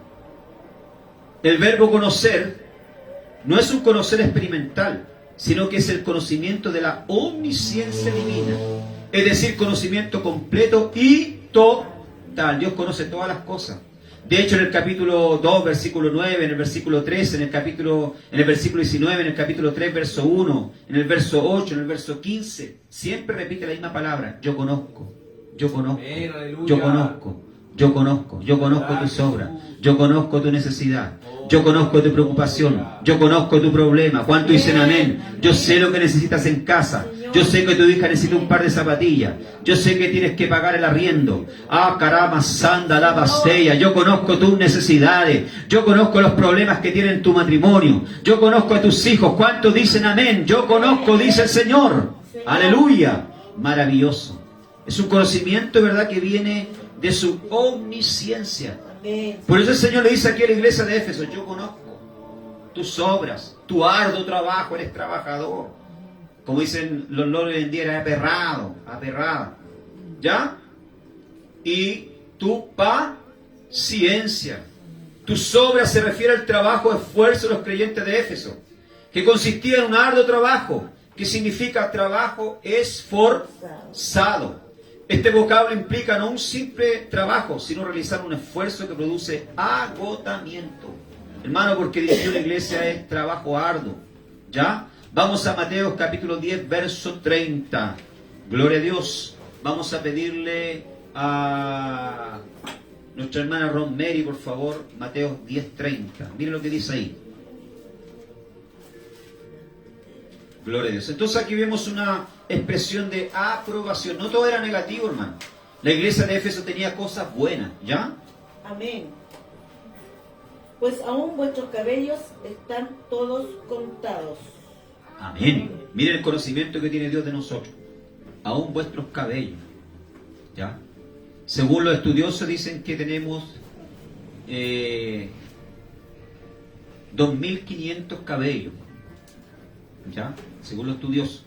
El verbo conocer no es un conocer experimental, sino que es el conocimiento de la omnisciencia divina. Es decir, conocimiento completo y total. Dios conoce todas las cosas. De hecho, en el capítulo 2, versículo 9, en el versículo 13, en el versículo 19, en el capítulo 3, verso 1, en el verso 8, en el verso 15, siempre repite la misma palabra: yo conozco, yo conozco, Amén, aleluya. yo conozco, yo conozco, yo conozco tus obras, yo conozco tu necesidad, yo conozco tu preocupación, yo conozco tu problema. ¿Cuánto dicen amén? Yo sé lo que necesitas en casa. Yo sé que tu hija necesita un par de zapatillas. Yo sé que tienes que pagar el arriendo. Ah, caramba, sanda la pastella. Yo conozco tus necesidades. Yo conozco los problemas que tiene en tu matrimonio. Yo conozco a tus hijos. ¿Cuántos dicen amén? Yo conozco, dice el Señor. Aleluya. Maravilloso. Es un conocimiento, ¿verdad?, que viene de su omnisciencia. Por eso el Señor le dice aquí a la iglesia de Éfeso: yo conozco tus obras, tu arduo trabajo, eres trabajador. Como dicen los loros hoy en día, eres aperrado, aperrada. ¿Ya? Y tu paciencia. Tus obras se refiere al trabajo, esfuerzo de los creyentes de Éfeso, que consistía en un arduo trabajo, que significa trabajo esforzado. Este vocablo implica no un simple trabajo, sino realizar un esfuerzo que produce agotamiento. Hermano, porque dirigir una iglesia es trabajo arduo. ¿Ya? Vamos a Mateo capítulo 10, verso 30. Gloria a Dios. Vamos a pedirle a nuestra hermana Rosemary, por favor, Mateo 10, 30. Miren lo que dice ahí. Gloria a Dios. Entonces aquí vemos una expresión de aprobación. No todo era negativo, hermano. La iglesia de Éfeso tenía cosas buenas, ¿ya? Amén. Pues aún vuestros cabellos están todos contados. Amén. Miren el conocimiento que tiene Dios de nosotros. Aún vuestros cabellos, ¿ya? Según los estudiosos dicen que tenemos 2.500 cabellos, ¿ya? Según los estudiosos.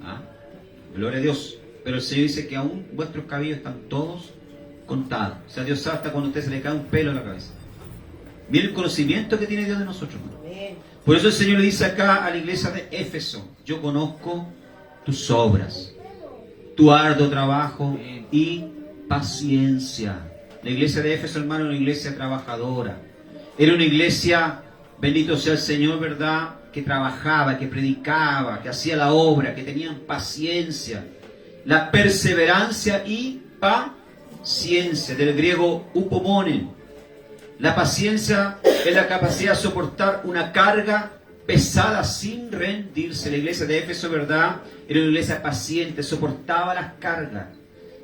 ¿Ah? Gloria a Dios. Pero el Señor dice que aún vuestros cabellos están todos contados. O sea, Dios sabe hasta cuando a usted se le cae un pelo en la cabeza. Mire el conocimiento que tiene Dios de nosotros, hermano. Por eso el Señor le dice acá a la iglesia de Éfeso: yo conozco tus obras, tu arduo trabajo y paciencia. La iglesia de Éfeso, hermano, era una iglesia trabajadora. Era una iglesia, bendito sea el Señor, ¿verdad?, que trabajaba, que predicaba, que hacía la obra, que tenían paciencia. La perseverancia y paciencia, del griego upomonen. La paciencia es la capacidad de soportar una carga pesada sin rendirse. La iglesia de Éfeso, ¿verdad?, era una iglesia paciente, soportaba las cargas,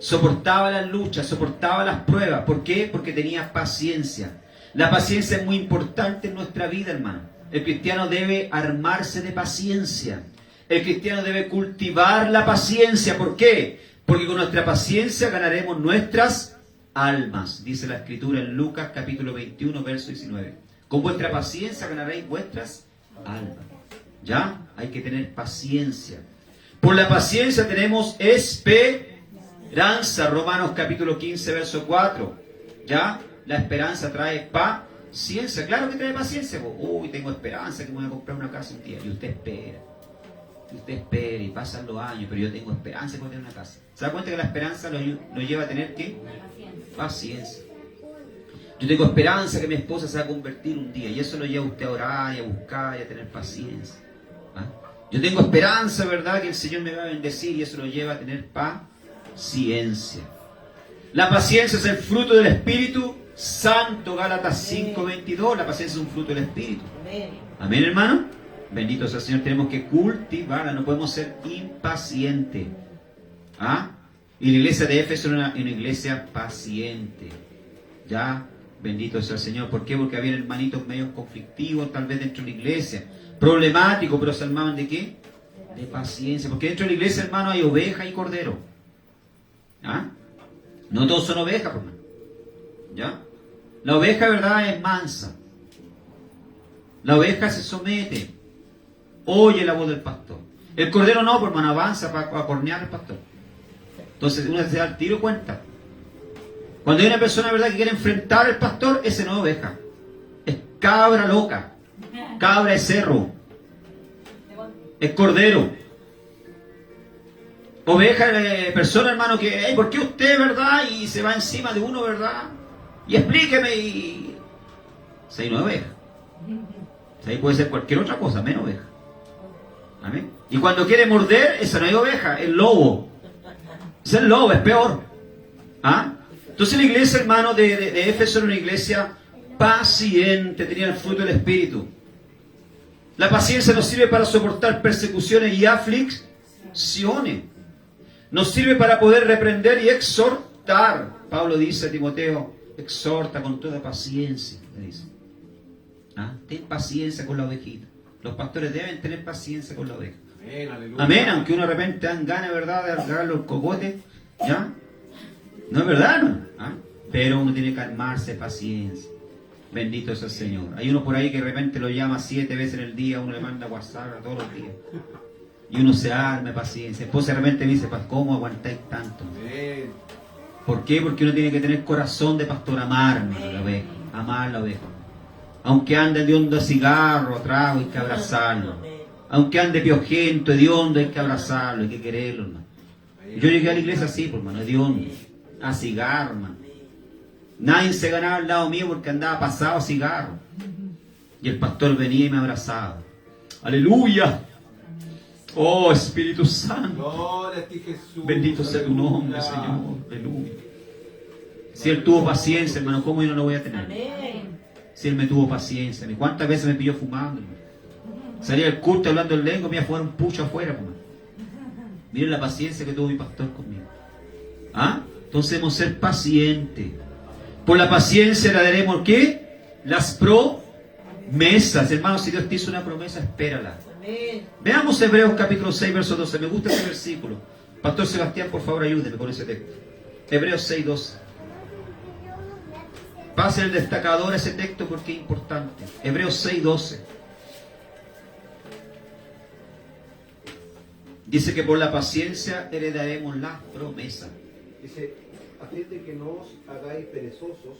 soportaba las luchas, soportaba las pruebas. ¿Por qué? Porque tenía paciencia. La paciencia es muy importante en nuestra vida, hermano. El cristiano debe armarse de paciencia. El cristiano debe cultivar la paciencia. ¿Por qué? Porque con nuestra paciencia ganaremos nuestras almas. Dice la Escritura en Lucas capítulo 21, verso 19. Con vuestra paciencia ganaréis vuestras almas. ¿Ya? Hay que tener paciencia. Por la paciencia tenemos esperanza. Romanos capítulo 15, verso 4. ¿Ya? La esperanza trae paciencia. Claro que trae paciencia. Uy, tengo esperanza que me voy a comprar una casa un día. Y usted espera. Y usted espera y pasan los años, pero yo tengo esperanza que voy a tener una casa. ¿Se da cuenta que la esperanza lo lleva a tener qué? Paciencia. Yo tengo esperanza que mi esposa se va a convertir un día. Y eso lo lleva a usted a orar y a buscar y a tener paciencia. ¿Ah? Yo tengo esperanza, ¿verdad?, que el Señor me va a bendecir, y eso lo lleva a tener paciencia. La paciencia es el fruto del Espíritu Santo. Gálatas 5:22. La paciencia es un fruto del Espíritu. Amén, hermano. Bendito sea el Señor. Tenemos que cultivarla. No podemos ser impacientes. ¿Ah? Y la iglesia de Éfeso era una iglesia paciente. ¿Ya? Bendito sea el Señor. ¿Por qué? Porque había hermanitos medio conflictivos, tal vez dentro de la iglesia. Problemáticos, pero se armaban ¿de qué? De paciencia. Porque dentro de la iglesia, hermano, hay oveja y cordero. ¿Ah? No todos son ovejas, por hermano. ¿Ya? La oveja, ¿verdad?, es mansa. La oveja se somete. Oye la voz del pastor. El cordero no, por hermano, avanza para cornear al pastor. Entonces uno se da el tiro cuenta. Cuando hay una persona, ¿verdad?, que quiere enfrentar al pastor, ese no es oveja. Es cabra loca. Cabra de cerro. Es cordero. Oveja, persona, hermano, que, ¿por qué usted, verdad? Y se va encima de uno, ¿verdad? Y explíqueme y... Si ahí no es oveja. Si ahí puede ser cualquier otra cosa, menos oveja. Amén. Y cuando quiere morder, esa no es oveja, es lobo. Es el lobo, es peor. ¿Ah? Entonces la iglesia, hermano, de Éfeso era una iglesia paciente, tenía el fruto del Espíritu. La paciencia nos sirve para soportar persecuciones y aflicciones. Nos sirve para poder reprender y exhortar. Pablo dice a Timoteo, exhorta con toda paciencia. Le dice. ¿Ah? Ten paciencia con la ovejita. Los pastores deben tener paciencia con la oveja. Amén, aleluya. Amén, aunque uno de repente dan ganas, ¿verdad?, de agarrar los cocotes. ¿Ya? No es verdad, ¿no? ¿Ah? Pero uno tiene que armarse de paciencia. Bendito es el Señor. Hay uno por ahí que de repente lo llama 7 veces en el día, uno le manda WhatsApp todos los días. Y uno se arma de paciencia. Después de repente me dice, ¿cómo aguantáis tanto? Amén. ¿Por qué? Porque uno tiene que tener corazón de pastor, amar a la oveja. Amar a la oveja. Aunque ande de hondo a cigarro, a trago, hay que abrazarlo. Aunque ande piojento, hediondo, hay que abrazarlo, hay que quererlo, hermano. Yo llegué a la iglesia así, por hermano, hediondo, a cigarro, hermano. Nadie se ganaba al lado mío porque andaba pasado a cigarro. Y el pastor venía y me abrazaba. ¡Aleluya! ¡Oh, Espíritu Santo! Gloria a ti, Jesús. Bendito sea tu nombre, Señor. Aleluya. Si Él tuvo paciencia, hermano, ¿cómo yo no lo voy a tener? Amén. Si Él me tuvo paciencia. ¿Cuántas veces me pilló fumando, hermano? Salía del culto hablando en lengua, me iba a fumar un pucho afuera, hermano. Miren la paciencia que tuvo mi pastor conmigo. ¿Ah? Entonces debemos ser pacientes. Por la paciencia le daremos, ¿qué? Las promesas. Hermano, si Dios te hizo una promesa, espérala. Amén. Veamos Hebreos capítulo 6, verso 12. Me gusta ese versículo. Pastor Sebastián, por favor, ayúdeme con ese texto. Hebreos 6, 12. Pase el destacador a ese texto porque es importante. Hebreos 6, 12. Dice que por la paciencia heredaremos las promesas. Dice, a fin de que no os hagáis perezosos,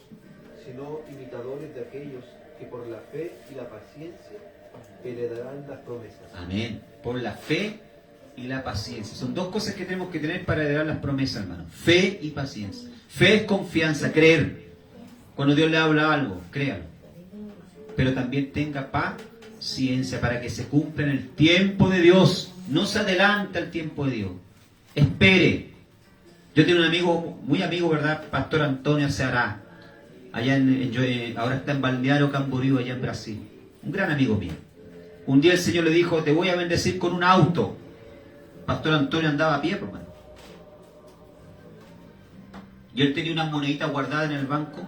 sino imitadores de aquellos que por la fe y la paciencia heredarán las promesas. Amén. Por la fe y la paciencia. Son dos cosas que tenemos que tener para heredar las promesas, hermano. Fe y paciencia. Fe es confianza, creer. Cuando Dios le habla algo, créalo. Pero también tenga paciencia para que se cumpla en el tiempo de Dios. No se adelanta el tiempo de Dios. Espere. Yo tengo un amigo, muy amigo, ¿verdad? Pastor Antonio Ceará. Allá ahora está en Balneario Camboriú, allá en Brasil. Un gran amigo mío. Un día el Señor le dijo, te voy a bendecir con un auto. Pastor Antonio andaba a pie, por mano. Y él tenía unas moneditas guardadas en el banco,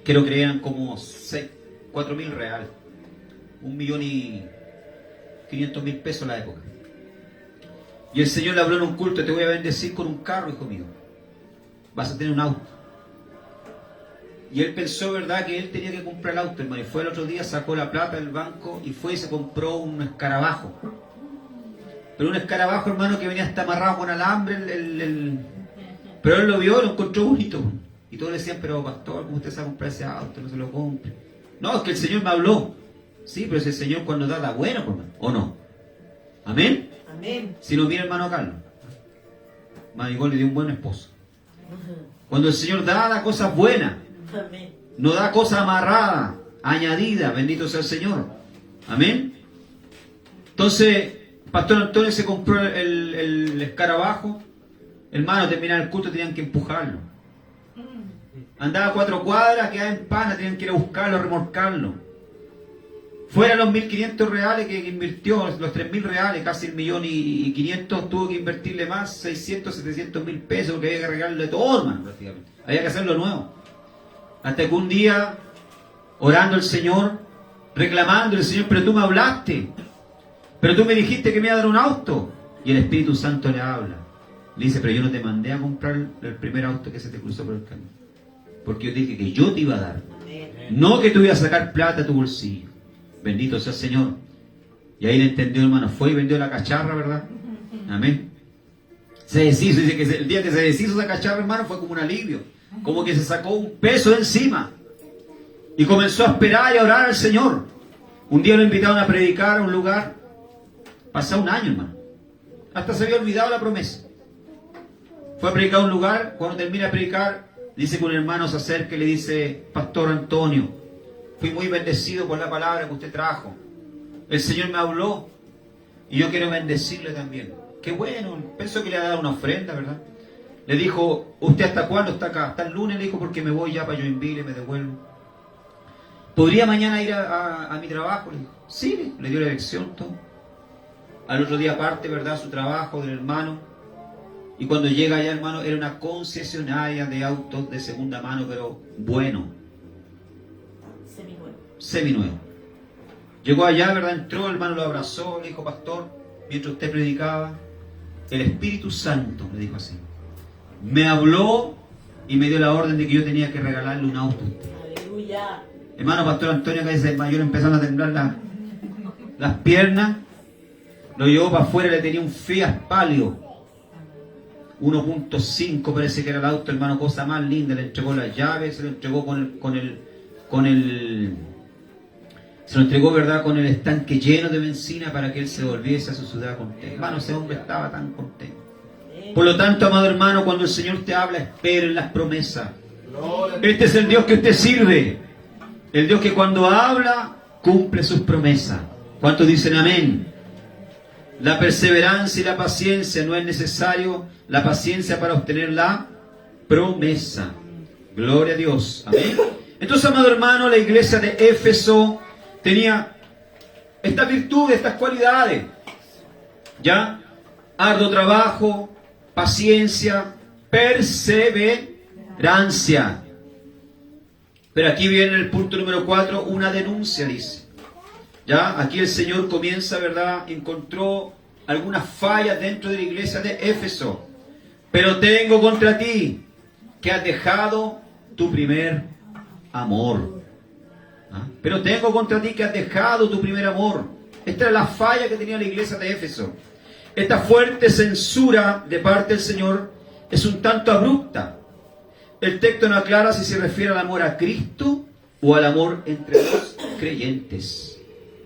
que lo creían como 4.000 reales. 1.500.000 pesos en la época. Y el Señor le habló en un culto, te voy a bendecir con un carro, hijo mío. Vas a tener un auto. Y él pensó, ¿verdad?, que él tenía que comprar el auto, hermano. Y fue el otro día, sacó la plata del banco y fue y se compró un escarabajo. Pero un escarabajo, hermano, que venía hasta amarrado con alambre. Pero él lo vio y lo encontró bonito. Y todos le decían, pero pastor, ¿cómo usted se va a comprar ese auto? No se lo compre. No, es que el Señor me habló. Sí, pero ese Señor cuando da bueno, hermano. ¿O no? ¿Amén? Amén. Si no, mira hermano Carlos. Marigol le dio un buen esposo. Cuando el Señor da cosas buenas. Amén. No da cosas amarradas, añadidas. Bendito sea el Señor. Amén. Entonces, Pastor Antonio se compró el escarabajo. Hermano, terminar el culto tenían que empujarlo. Andaba 4 cuadras, quedaba en pana, tenían que ir a buscarlo, a remolcarlo. Fuera los 1.500 reales que invirtió, los 3.000 reales, casi 1.500.000, tuvo que invertirle más, 600, 700.000 pesos, porque había que regalarle todo, hermano, prácticamente. Había que hacerlo nuevo. Hasta que un día, orando al Señor, reclamando al Señor, pero tú me hablaste, pero tú me dijiste que me iba a dar un auto. Y el Espíritu Santo le habla. Le dice, pero yo no te mandé a comprar el primer auto que se te cruzó por el camino. Porque yo te dije que yo te iba a dar. No que tú ibas a sacar plata a tu bolsillo. Bendito sea el Señor. Y ahí le entendió, hermano. Fue y vendió la cacharra, ¿verdad? Amén. Se deshizo. Dice que el día que se deshizo esa cacharra, hermano, fue como un alivio. Como que se sacó un peso de encima. Y comenzó a esperar y a orar al Señor. Un día lo invitaron a predicar a un lugar. Pasó un año, hermano. Hasta se había olvidado la promesa. Fue a predicar a un lugar. Cuando termina de predicar, Dice que un hermano se acerca y le dice: Pastor Antonio, fui muy bendecido por la palabra que usted trajo. El Señor me habló y yo quiero bendecirle también. Qué bueno, pensó que le iba a dar una ofrenda, ¿verdad? Le dijo: ¿usted hasta cuándo está acá? Hasta el lunes, le dijo, porque me voy ya para Joinville y me devuelvo. ¿Podría mañana ir a mi trabajo? Le dijo. Sí, le dio la dirección, todo. Al otro día parte, ¿verdad?, su trabajo del hermano. Y cuando llega allá, hermano, era una concesionaria de autos de segunda mano, pero bueno. Seminuevo. Llegó allá, ¿verdad? Entró, el hermano lo abrazó, le dijo: Pastor, mientras usted predicaba, el Espíritu Santo, le dijo así, me habló y me dio la orden de que yo tenía que regalarle un auto a usted. Aleluya. Hermano, Pastor Antonio, que desde el mayor empezaron a temblar las piernas. Lo llevó para afuera, le tenía un Fiat Palio 1.5, parece que era el auto, hermano, cosa más linda. Le entregó las llaves, se lo entregó se lo entregó, ¿verdad?, con el estanque lleno de benzina para que él se volviese a su ciudad contento. Hermano, ese hombre estaba tan contento. Por lo tanto, amado hermano, cuando el Señor te habla, espere en las promesas. Este es el Dios que usted sirve. El Dios que cuando habla, cumple sus promesas. ¿Cuántos dicen amén? La perseverancia y la paciencia, no es necesario la paciencia para obtener la promesa. Gloria a Dios. Amén. Entonces, amado hermano, la iglesia de Éfeso tenía estas virtudes, estas cualidades. ¿Ya? Arduo trabajo, paciencia, perseverancia. Pero aquí viene el punto número 4, una denuncia, dice. ¿Ya? Aquí el Señor comienza, ¿verdad? Encontró algunas fallas dentro de la iglesia de Éfeso. Pero tengo contra ti que has dejado tu primer amor. ¿Ah? Pero tengo contra ti que has dejado tu primer amor. Esta era la falla que tenía la iglesia de Éfeso. Esta fuerte censura de parte del Señor es un tanto abrupta. El texto no aclara si se refiere al amor a Cristo o al amor entre los creyentes.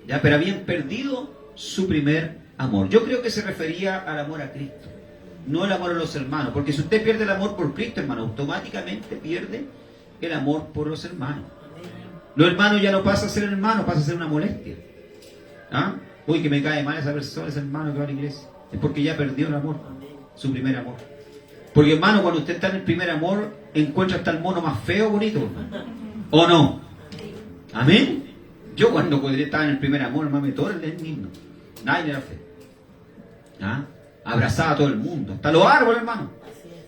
¿Ya? Pero habían perdido su primer amor. Yo creo que se refería al amor a Cristo, no el amor a los hermanos. Porque si usted pierde el amor por Cristo, hermano, automáticamente pierde el amor por los hermanos. Los hermanos ya no pasa a ser hermanos, pasa a ser una molestia. ¿Ah? Uy, que me cae mal esa persona, ese hermano que va a la iglesia. Es porque ya perdió el amor, su primer amor. Porque, hermano, cuando usted está en el primer amor, encuentra hasta el mono más feo, bonito, hermano. ¿O no? ¿Amén? Yo cuando estaba en el primer amor, hermano, me todo el mismo. Nadie era feo. ¿Ah? Abrazaba a todo el mundo, hasta los árboles, hermano.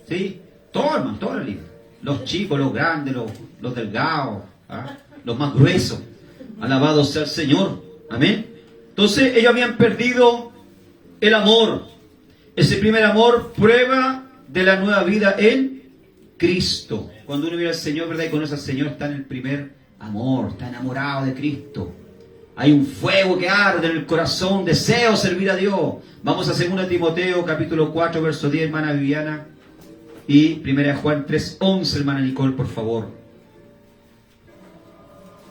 ¿Sí? Todo, hermano, todo era lindo. Los chicos, los grandes, los delgados, ¿ah?, los más gruesos. Alabado sea el Señor. Amén. Entonces ellos habían perdido el amor. Ese primer amor, prueba de la nueva vida en Cristo. Cuando uno mira al Señor, ¿verdad?, y conoce al Señor, está en el primer amor, está enamorado de Cristo. Hay un fuego que arde en el corazón, deseo servir a Dios. Vamos a 2 Timoteo, capítulo 4, verso 10, hermana Viviana. Y 1 Juan 3:11, hermana Nicole, por favor.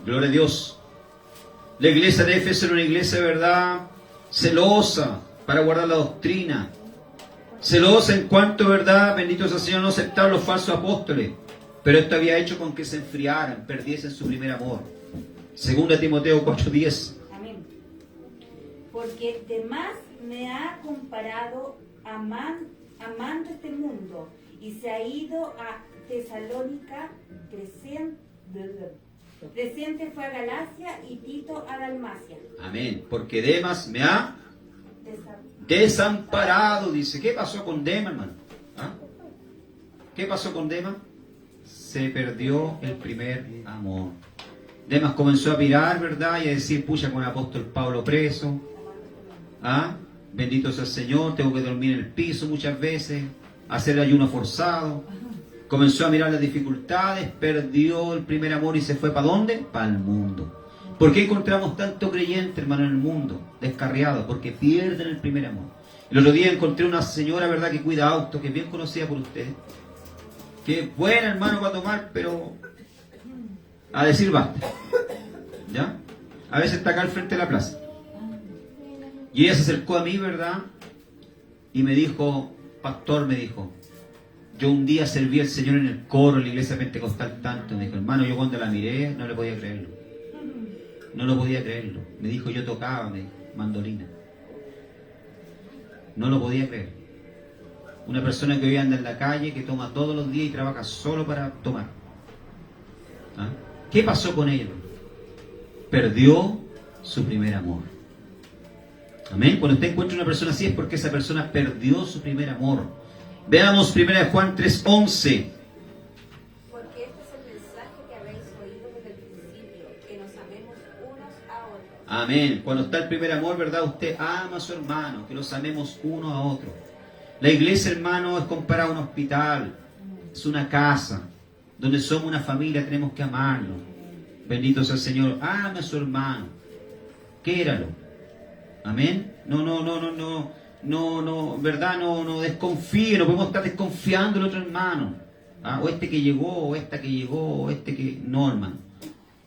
Gloria a Dios. La iglesia de Éfeso era una iglesia, de verdad, celosa para guardar la doctrina. Celosa en cuanto, verdad, bendito sea el Señor, no aceptar los falsos apóstoles. Pero esto había hecho con que se enfriaran, perdiesen su primer amor. 2 Timoteo 4:10. Amén. Porque de más me ha comparado amando este mundo y se ha ido a Tesalónica, Crescente fue a Galacia y Tito a Dalmacia. Amén. Porque Demas me ha desamparado, dice. ¿Qué pasó con Demas, hermano? ¿Ah? ¿Qué pasó con Demas? Se perdió el primer amor. Demas comenzó a pirar, ¿verdad? Y a decir: pucha, con el apóstol Pablo preso. ¿Ah? Bendito sea el Señor, tengo que dormir en el piso muchas veces, hacer ayuno forzado. Comenzó a mirar las dificultades, perdió el primer amor y se fue ¿para dónde? Para el mundo. ¿Por qué encontramos tanto creyente, hermano, en el mundo? Descarriado, porque pierden el primer amor. El otro día encontré una señora, ¿verdad?, que cuida autos, que es bien conocida por ustedes. Que es buena, hermano, para tomar, pero a decir basta. ¿Ya? A veces está acá al frente de la plaza. Y ella se acercó a mí, ¿verdad? Y me dijo: pastor, me dijo, Yo un día serví al Señor en el coro, en la iglesia pentecostal tanto. Me dijo, hermano, yo cuando la miré no le podía creerlo. No lo podía creerlo. Me dijo, yo tocaba, me dijo, mandolina. No lo podía creer. Una persona que hoy anda en la calle, que toma todos los días y trabaja solo para tomar. ¿Ah? ¿Qué pasó con ella? Perdió su primer amor. Amén. Cuando usted encuentra una persona así es porque esa persona perdió su primer amor. Veamos 1 Juan 3:11. Porque este es el mensaje que habéis oído desde el principio, que nos amemos unos a otros. Amén. Cuando está el primer amor, ¿verdad? Usted ama a su hermano, que los amemos uno a otro. La iglesia, hermano, es comparada a un hospital, es una casa, donde somos una familia, tenemos que amarnos. Bendito sea el Señor. Ame a su hermano. Quéralo. Amén. No, ¿verdad? No desconfíe, no podemos estar desconfiando del otro hermano. ¿Ah? O este que llegó, o esta que llegó, o este que... No, hermano.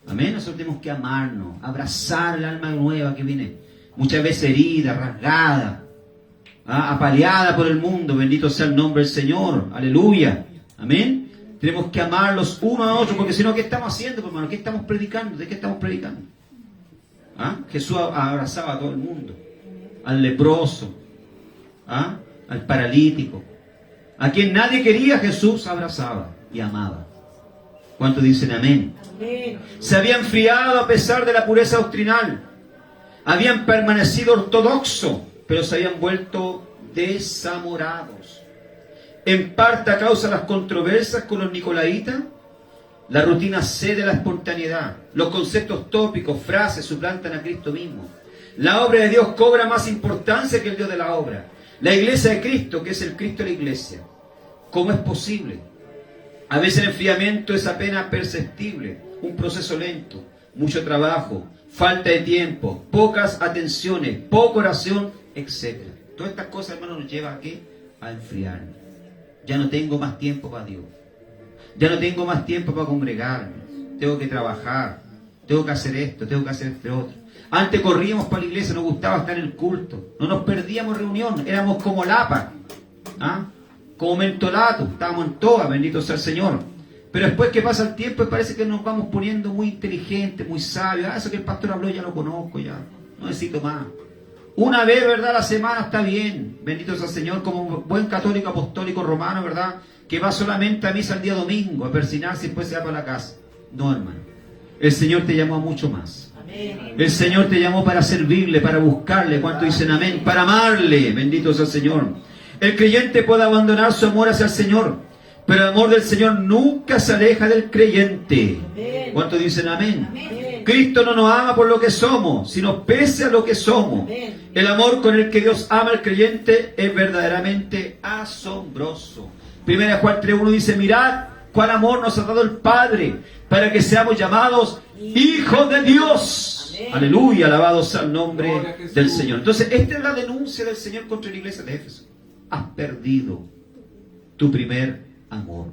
Amén. Nosotros tenemos que amarnos, abrazar el alma nueva que viene, muchas veces herida, rasgada, apaleada por el mundo. Bendito sea el nombre del Señor. Aleluya. Amén. Tenemos que amarlos uno a otro, porque si no, ¿qué estamos haciendo, hermano? ¿Qué estamos predicando? ¿De qué estamos predicando? ¿Ah? Jesús abrazaba a todo el mundo, al leproso, al paralítico, a quien nadie quería. Jesús abrazaba y amaba. ¿Cuántos dicen amén? Amén. Se habían enfriado a pesar de la pureza doctrinal, habían permanecido ortodoxos, pero se habían vuelto desamorados, en parte a causa de las controversias con los nicolaitas. La rutina cede la espontaneidad, los conceptos tópicos, frases suplantan a Cristo mismo. La obra de Dios cobra más importancia que el Dios de la obra. La iglesia de Cristo, que es el Cristo de la iglesia. ¿Cómo es posible? A veces el enfriamiento es apenas perceptible, un proceso lento, mucho trabajo, falta de tiempo, pocas atenciones, poca oración, etc. Todas estas cosas, hermano, nos llevan ¿a qué? A enfriarnos. Ya no tengo más tiempo para Dios. Ya no tengo más tiempo para congregarme. Tengo que trabajar. Tengo que hacer esto, tengo que hacer este otro. Antes corríamos para la iglesia, nos gustaba estar en el culto. No nos perdíamos reunión. Éramos como lapa. Como mentolato. Estábamos en toda, bendito sea el Señor. Pero después que pasa el tiempo, parece que nos vamos poniendo muy inteligentes, muy sabios. Eso que el pastor habló ya lo conozco, ya. No necesito más. Una vez, ¿verdad? La semana está bien. Bendito sea el Señor, como un buen católico apostólico romano, ¿verdad? Que va solamente a misa el día domingo, a persinarse y después se va para la casa. No, hermano. El Señor te llamó a mucho más. Amén. El Señor te llamó para servirle, para buscarle. ¿Cuánto dicen amén? Para amarle. Bendito sea el Señor. El creyente puede abandonar su amor hacia el Señor, pero el amor del Señor nunca se aleja del creyente. Amén. ¿Cuánto dicen amén? Amén. Cristo no nos ama por lo que somos, sino pese a lo que somos. Amén. El amor con el que Dios ama al creyente es verdaderamente asombroso. 1 Juan 3:1 dice, mirad cuál amor nos ha dado el Padre, para que seamos llamados hijos de Dios. Amén. Aleluya, alabado sea el nombre del Señor. Entonces, esta es la denuncia del Señor contra la iglesia de Éfeso. Has perdido tu primer amor.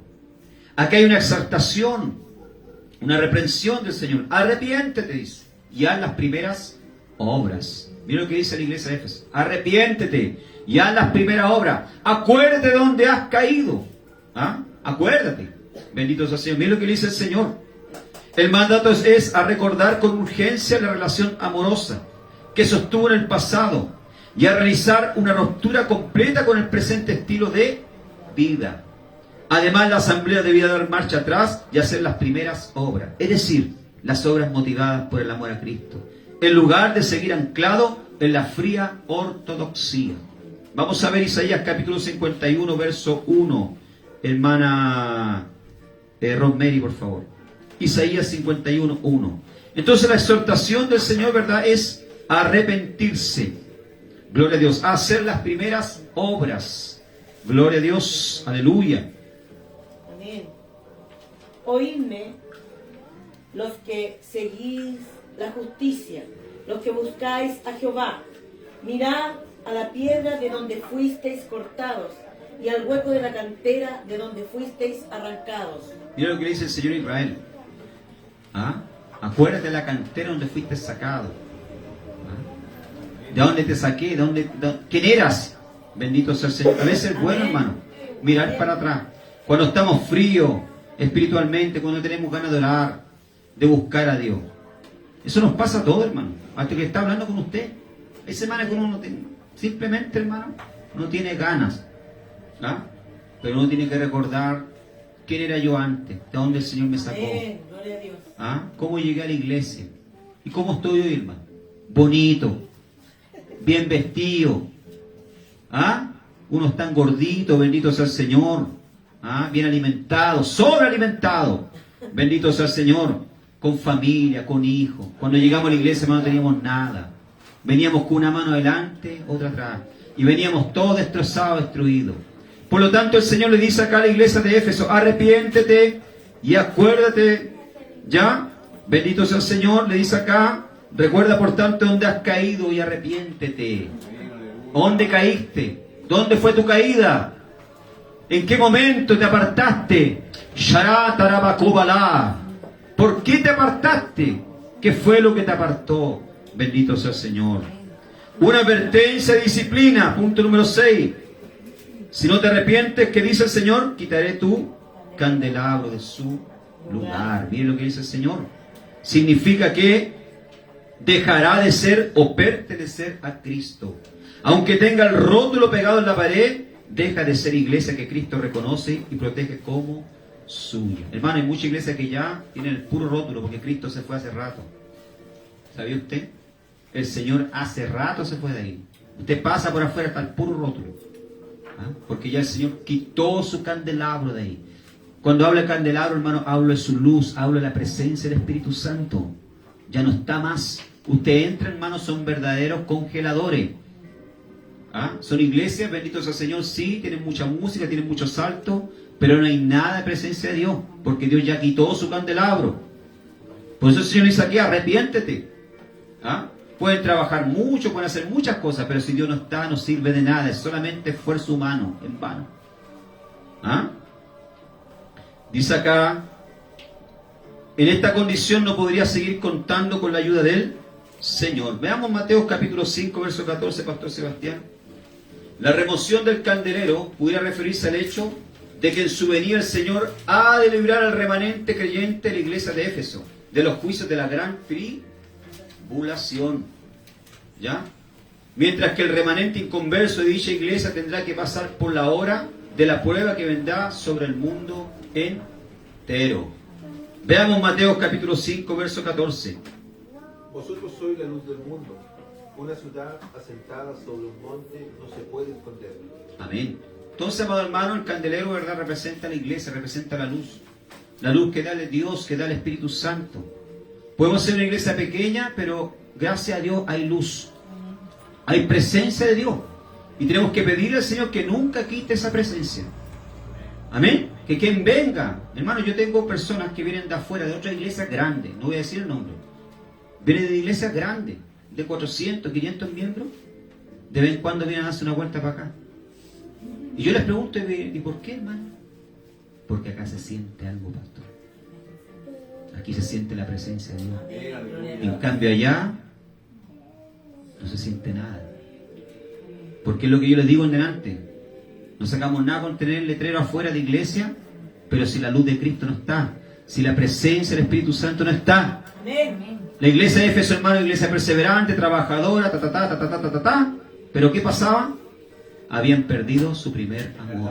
Aquí hay una exaltación, una reprensión del Señor. Arrepiéntete, dice, y haz las primeras obras. Mira lo que dice la iglesia de Éfeso. Arrepiéntete y haz las primeras obras. Acuérdate de donde has caído. Acuérdate. Bendito sea el Señor. Mira lo que dice el Señor. El mandato es a recordar con urgencia la relación amorosa que sostuvo en el pasado y a realizar una ruptura completa con el presente estilo de vida. Además, la asamblea debía dar marcha atrás y hacer las primeras obras, es decir, las obras motivadas por el amor a Cristo, en lugar de seguir anclado en la fría ortodoxia. Vamos a ver Isaías capítulo 51, verso 1. Hermana Rosemary, por favor. Isaías 51, 1. Entonces la exhortación del Señor, ¿verdad?, es arrepentirse. Gloria a Dios. A hacer las primeras obras. Gloria a Dios. Aleluya. Amén. Oídme, los que seguís la justicia, los que buscáis a Jehová. Mirad a la piedra de donde fuisteis cortados y al hueco de la cantera de donde fuisteis arrancados. Mira lo que dice el Señor Israel. Acuérdate de la cantera donde fuiste sacado. ¿De dónde te saqué? ¿Quién eras? Bendito sea el Señor. A veces es bueno, hermano, mirar para atrás. cuando estamos fríos espiritualmente, cuando no tenemos ganas de orar, de buscar a Dios. Eso nos pasa a todos, hermano. Hasta que está hablando con usted. Hay semanas que uno no tiene, simplemente, hermano, no tiene ganas. ¿Ah? Pero uno tiene que recordar quién era yo antes, de dónde el Señor me sacó. Gloria a Dios. ¿Ah? ¿Cómo llegué a la iglesia? ¿Y cómo estoy hoy, hermano? Bonito, bien vestido. ¿Ah? Uno tan gordito, bendito sea el Señor. ¿Ah? Bien alimentado, sobrealimentado. Bendito sea el Señor. Con familia, con hijos. Cuando llegamos a la iglesia, hermano, no teníamos nada. Veníamos con una mano adelante, otra atrás. Y veníamos todos destrozados, destruidos. Por lo tanto, el Señor le dice acá a la iglesia de Éfeso: arrepiéntete y acuérdate. ¿Ya? Bendito sea el Señor, le dice acá: recuerda por tanto dónde has caído y arrepiéntete. ¿Dónde caíste? ¿Dónde fue tu caída? ¿En qué momento te apartaste? Sharatarabakubalá. ¿Por qué te apartaste? ¿Qué fue lo que te apartó? Bendito sea el Señor. Una advertencia de disciplina. Punto número 6. Si no te arrepientes, ¿qué dice el Señor? Quitaré tu candelabro de su lugar. Miren lo que dice el Señor. Significa que dejará de ser o pertenecer a Cristo. Aunque tenga el rótulo pegado en la pared, deja de ser iglesia que Cristo reconoce y protege como suya. Hermano, hay mucha iglesia que ya tienen el puro rótulo porque Cristo se fue hace rato. ¿Sabía usted? El Señor hace rato se fue de ahí. Usted pasa por afuera, está el puro rótulo. ¿Ah? Porque ya el Señor quitó su candelabro de ahí. Cuando habla de candelabro, hermano, hablo de su luz, hablo de la presencia del Espíritu Santo. Ya no está más. Usted entra, hermano, son verdaderos congeladores. ¿Ah? Son iglesias, benditos al Señor, sí, tienen mucha música, tienen muchos saltos, pero no hay nada de presencia de Dios, porque Dios ya quitó su candelabro. Por eso el Señor dice aquí: arrepiéntete. ¿Ah? Pueden trabajar mucho, pueden hacer muchas cosas, pero si Dios no está, no sirve de nada, es solamente esfuerzo humano, en vano. ¿Ah? Dice acá: en esta condición no podría seguir contando con la ayuda del Señor. Veamos Mateo capítulo 5, verso 14, Pastor Sebastián. La remoción del candelero pudiera referirse al hecho de que en su venida el Señor ha de librar al remanente creyente de la iglesia de Éfeso de los juicios de la gran tribulación. ¿Ya? Mientras que el remanente inconverso de dicha iglesia tendrá que pasar por la hora de la prueba que vendrá sobre el mundo entero. Veamos Mateo capítulo 5, verso 14. Vosotros sois la luz del mundo. Una ciudad asentada sobre un monte no se puede esconder. Amén. Entonces, amado hermano, el candelero, ¿verdad?, representa a la iglesia, representa la luz. La luz que da de Dios, que da el Espíritu Santo. Podemos ser una iglesia pequeña, pero gracias a Dios hay luz. Hay presencia de Dios. Y tenemos que pedirle al Señor que nunca quite esa presencia. Amén. Que quien venga. Hermano, yo tengo personas que vienen de afuera, de otra iglesia grande. No voy a decir el nombre. Vienen de iglesias grandes, de 400, 500 miembros. De vez en cuando vienen a hacer una vuelta para acá. Y yo les pregunto, ¿y por qué, hermano? Porque acá se siente algo, pastor. Aquí se siente la presencia de Dios. En cambio allá no se siente nada. Porque es lo que yo les digo en delante. No sacamos nada con tener el letrero afuera de iglesia, pero si la luz de Cristo no está, si la presencia del Espíritu Santo no está. La iglesia de Éfeso, hermano, iglesia perseverante, trabajadora, pero ¿qué pasaba? Habían perdido su primer amor.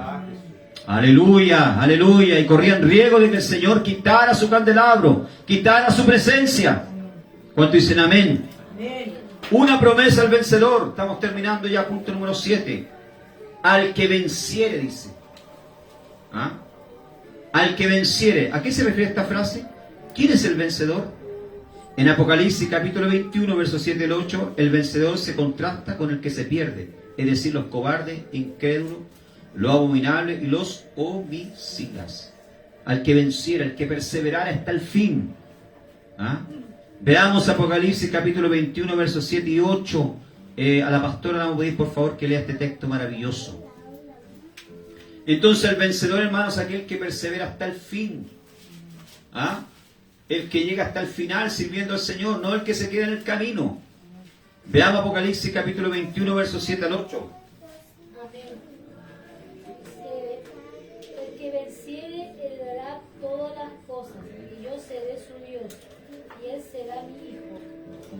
Aleluya, aleluya. Y corrían riesgo de que el Señor quitara su candelabro, quitara su presencia. ¿Cuánto dicen amén? Una promesa al vencedor. Estamos terminando ya, punto número 7. Al que venciere, dice. ¿Ah? Al que venciere. ¿A qué se refiere esta frase? ¿Quién es el vencedor? En Apocalipsis capítulo 21, versos 7 al 8, el vencedor se contrasta con el que se pierde, es decir, los cobardes, incrédulos, los abominables y los homicidas. Al que venciera, al que perseverara hasta el fin. ¿Ah? Veamos Apocalipsis capítulo 21, versos 7 y 8. A la pastora le vamos a pedir por favor que lea este texto maravilloso. Entonces el vencedor, hermanos, es aquel que persevera hasta el fin. ¿Ah? El que llega hasta el final sirviendo al Señor, no el que se queda en el camino. Veamos Apocalipsis capítulo 21, versos 7 al 8. Amén. El que venciere todas las cosas, y yo seré su Dios, y él será mi hijo.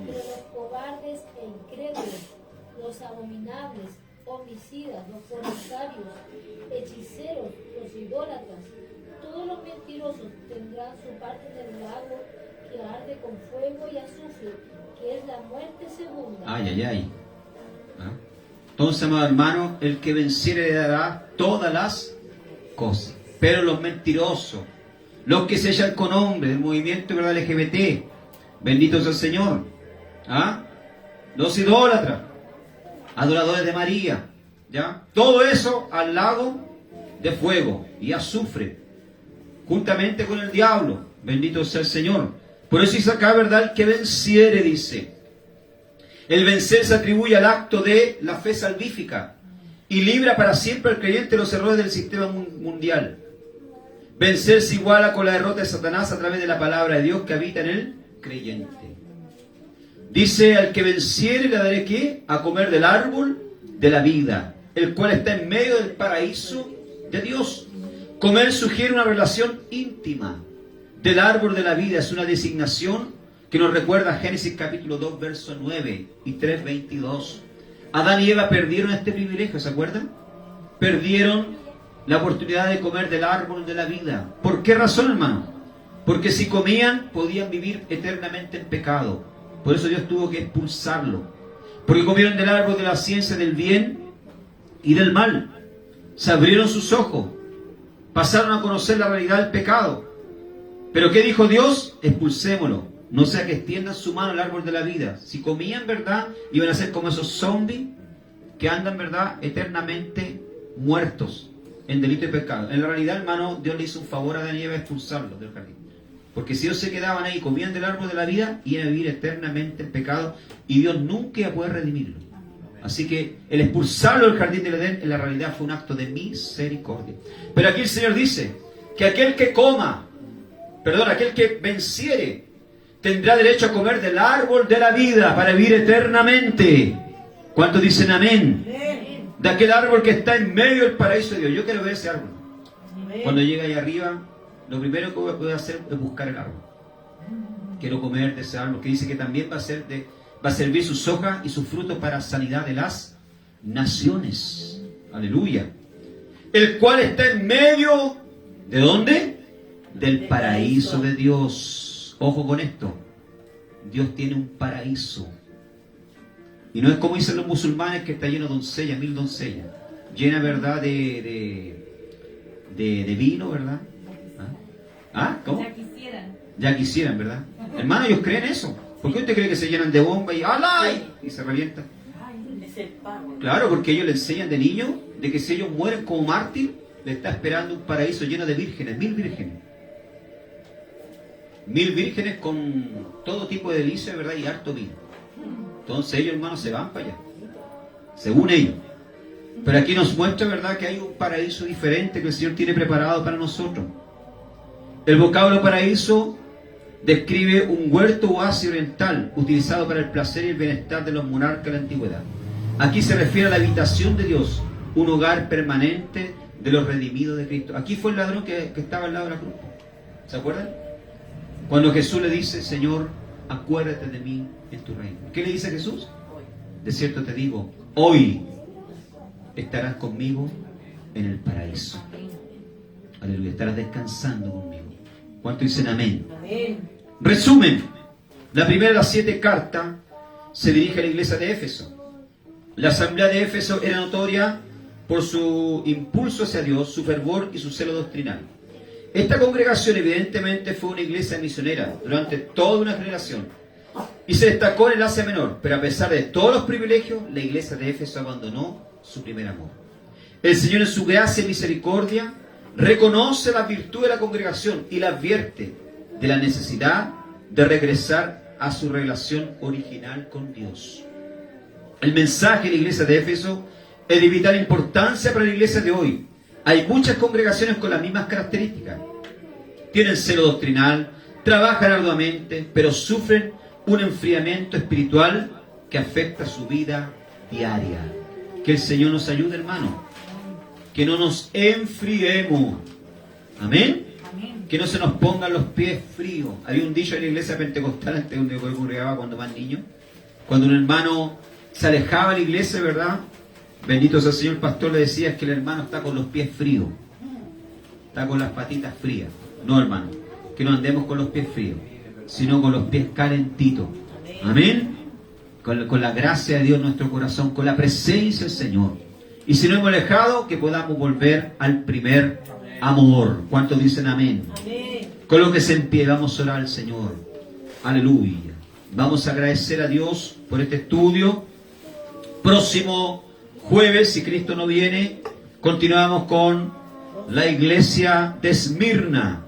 Pero los cobardes e incrédulos, los abominables, homicidas, los fornicarios, hechiceros, los idólatras, todos los mentirosos tendrán su parte en el lago que arde con fuego y azufre, que es la muerte segunda. Ay, ay, ay. ¿Ah? Entonces, amado hermano, el que venciere le dará todas las cosas. Pero los mentirosos, los que se echan con hombres, el movimiento, ¿verdad?, LGBT, bendito sea el Señor. ¿Ah? Los idólatras, adoradores de María, ¿ya? Todo eso al lago de fuego y azufre, juntamente con el diablo, bendito sea el Señor. Por eso dice acá, ¿verdad?, el que venciere, dice. El vencer se atribuye al acto de la fe salvífica y libra para siempre al creyente de los errores del sistema mundial. Vencer se iguala con la derrota de Satanás a través de la palabra de Dios que habita en el creyente. Dice, al que venciere le daré ¿qué? A comer del árbol de la vida, el cual está en medio del paraíso de Dios. Comer sugiere una relación íntima del árbol de la vida. Es una designación que nos recuerda a Génesis capítulo 2, verso 9 y 3, 22. Adán y Eva perdieron este privilegio, ¿se acuerdan? Perdieron la oportunidad de comer del árbol de la vida. ¿Por qué razón, hermano? Porque si comían, podían vivir eternamente en pecado. Por eso Dios tuvo que expulsarlo. Porque comieron del árbol de la ciencia del bien y del mal. Se abrieron sus ojos. Pasaron a conocer la realidad del pecado. Pero ¿qué dijo Dios? Expulsémoslo. No sea que extiendan su mano al árbol de la vida. Si comían, ¿verdad?, iban a ser como esos zombies que andan, ¿verdad?, eternamente muertos en delito y pecado. En la realidad, hermano, Dios le hizo un favor a Adán y Eva expulsarlos del jardín. Porque si ellos se quedaban ahí y comían del árbol de la vida, iban a vivir eternamente en pecado y Dios nunca iba a poder redimirlo. Así que el expulsarlo del jardín del Edén en la realidad fue un acto de misericordia. Pero aquí el Señor dice que aquel que venciere, tendrá derecho a comer del árbol de la vida para vivir eternamente. ¿Cuántos dicen amén? De aquel árbol que está en medio del paraíso de Dios. Yo quiero ver ese árbol. Cuando llegue ahí arriba, lo primero que voy a hacer es buscar el árbol. Quiero comer de ese árbol, que dice que también va a servir sus hojas y sus frutos para sanidad de las naciones. Aleluya. El cual está en medio, ¿de dónde? Del paraíso de Dios. Ojo con esto. Dios tiene un paraíso. Y no es como dicen los musulmanes, que está lleno de doncellas, 1000 doncellas. Llena, ¿verdad?, de vino, ¿verdad? ¿Ah? ¿Cómo? Ya quisieran, ¿verdad? Hermano, ellos creen eso. ¿Por qué usted cree que se llenan de bomba y ¡alay! Y se revientan? Claro, porque ellos le enseñan de niño de que si ellos mueren como mártir, le está esperando un paraíso lleno de vírgenes, 1000 vírgenes. 1000 vírgenes con todo tipo de delicias, ¿verdad? Y harto vino. Entonces ellos, hermanos, se van para allá, según ellos. Pero aquí nos muestra, ¿verdad?, que hay un paraíso diferente que el Señor tiene preparado para nosotros. El vocablo paraíso describe un huerto oasis oriental utilizado para el placer y el bienestar de los monarcas de la antigüedad. Aquí se refiere a la habitación de Dios, un hogar permanente de los redimidos de Cristo. Aquí fue el ladrón que estaba al lado de la cruz. ¿Se acuerdan? Cuando Jesús le dice, Señor, acuérdate de mí en tu reino. ¿Qué le dice a Jesús? De cierto te digo, hoy estarás conmigo en el paraíso. Aleluya, estarás descansando conmigo. ¿Cuántos dicen amén? Amén. Resumen, la primera de las 7 cartas se dirige a la iglesia de Éfeso. La asamblea de Éfeso era notoria por su impulso hacia Dios, su fervor y su celo doctrinal. Esta congregación evidentemente fue una iglesia misionera durante toda una generación y se destacó en el Asia Menor, pero a pesar de todos los privilegios, la iglesia de Éfeso abandonó su primer amor. El Señor, en su gracia y misericordia, reconoce la virtud de la congregación y la advierte de la necesidad de regresar a su relación original con Dios. El mensaje de la iglesia de Éfeso es de vital importancia para la iglesia de hoy. Hay muchas congregaciones con las mismas características. Tienen celo doctrinal, trabajan arduamente, pero sufren un enfriamiento espiritual que afecta su vida diaria. Que el Señor nos ayude, hermano. Que no nos enfriemos. Amén. Que no se nos pongan los pies fríos. Había un dicho en la iglesia pentecostal, antes donde ocurría cuando más niño. Cuando un hermano se alejaba de la iglesia, ¿verdad? Bendito sea el Señor, el pastor le decía que el hermano está con los pies fríos. Está con las patitas frías. No, hermano, que no andemos con los pies fríos, sino con los pies calentitos. Amén. Con la gracia de Dios en nuestro corazón, con la presencia del Señor. Y si no hemos alejado, que podamos volver al primer amor. ¿Cuántos dicen amén? Amén. Colóquese en pie, vamos a orar al Señor. Aleluya. Vamos a agradecer a Dios por este estudio. Próximo jueves, si Cristo no viene, continuamos con la iglesia de Esmirna.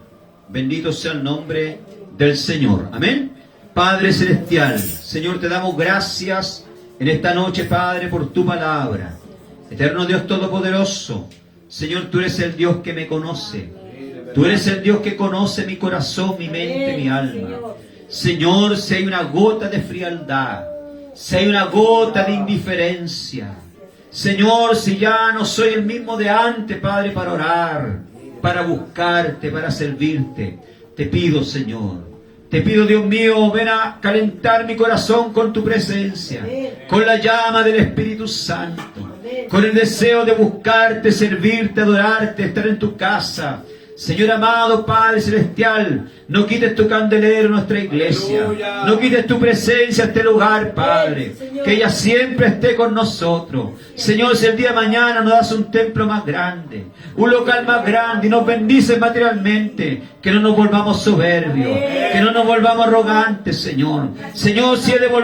Bendito sea el nombre del Señor. Amén. Padre Celestial, Señor, te damos gracias en esta noche, Padre, por tu palabra. Eterno Dios Todopoderoso, Señor, tú eres el Dios que me conoce. Tú eres el Dios que conoce mi corazón, mi mente, mi alma. Señor, si hay una gota de frialdad, si hay una gota de indiferencia, Señor, si ya no soy el mismo de antes, Padre, para orar, para buscarte, para servirte, te pido, Señor, te pido, Dios mío, ven a calentar mi corazón con tu presencia, con la llama del Espíritu Santo, con el deseo de buscarte, servirte, adorarte, estar en tu casa. Señor amado, Padre Celestial, no quites tu candelero en nuestra iglesia. Aleluya. No quites tu presencia en este lugar, Padre. Que ella siempre esté con nosotros. Señor, si el día de mañana nos das un templo más grande, un local más grande y nos bendices materialmente, que no nos volvamos soberbios, que no nos volvamos arrogantes, Señor. Señor, si he de volver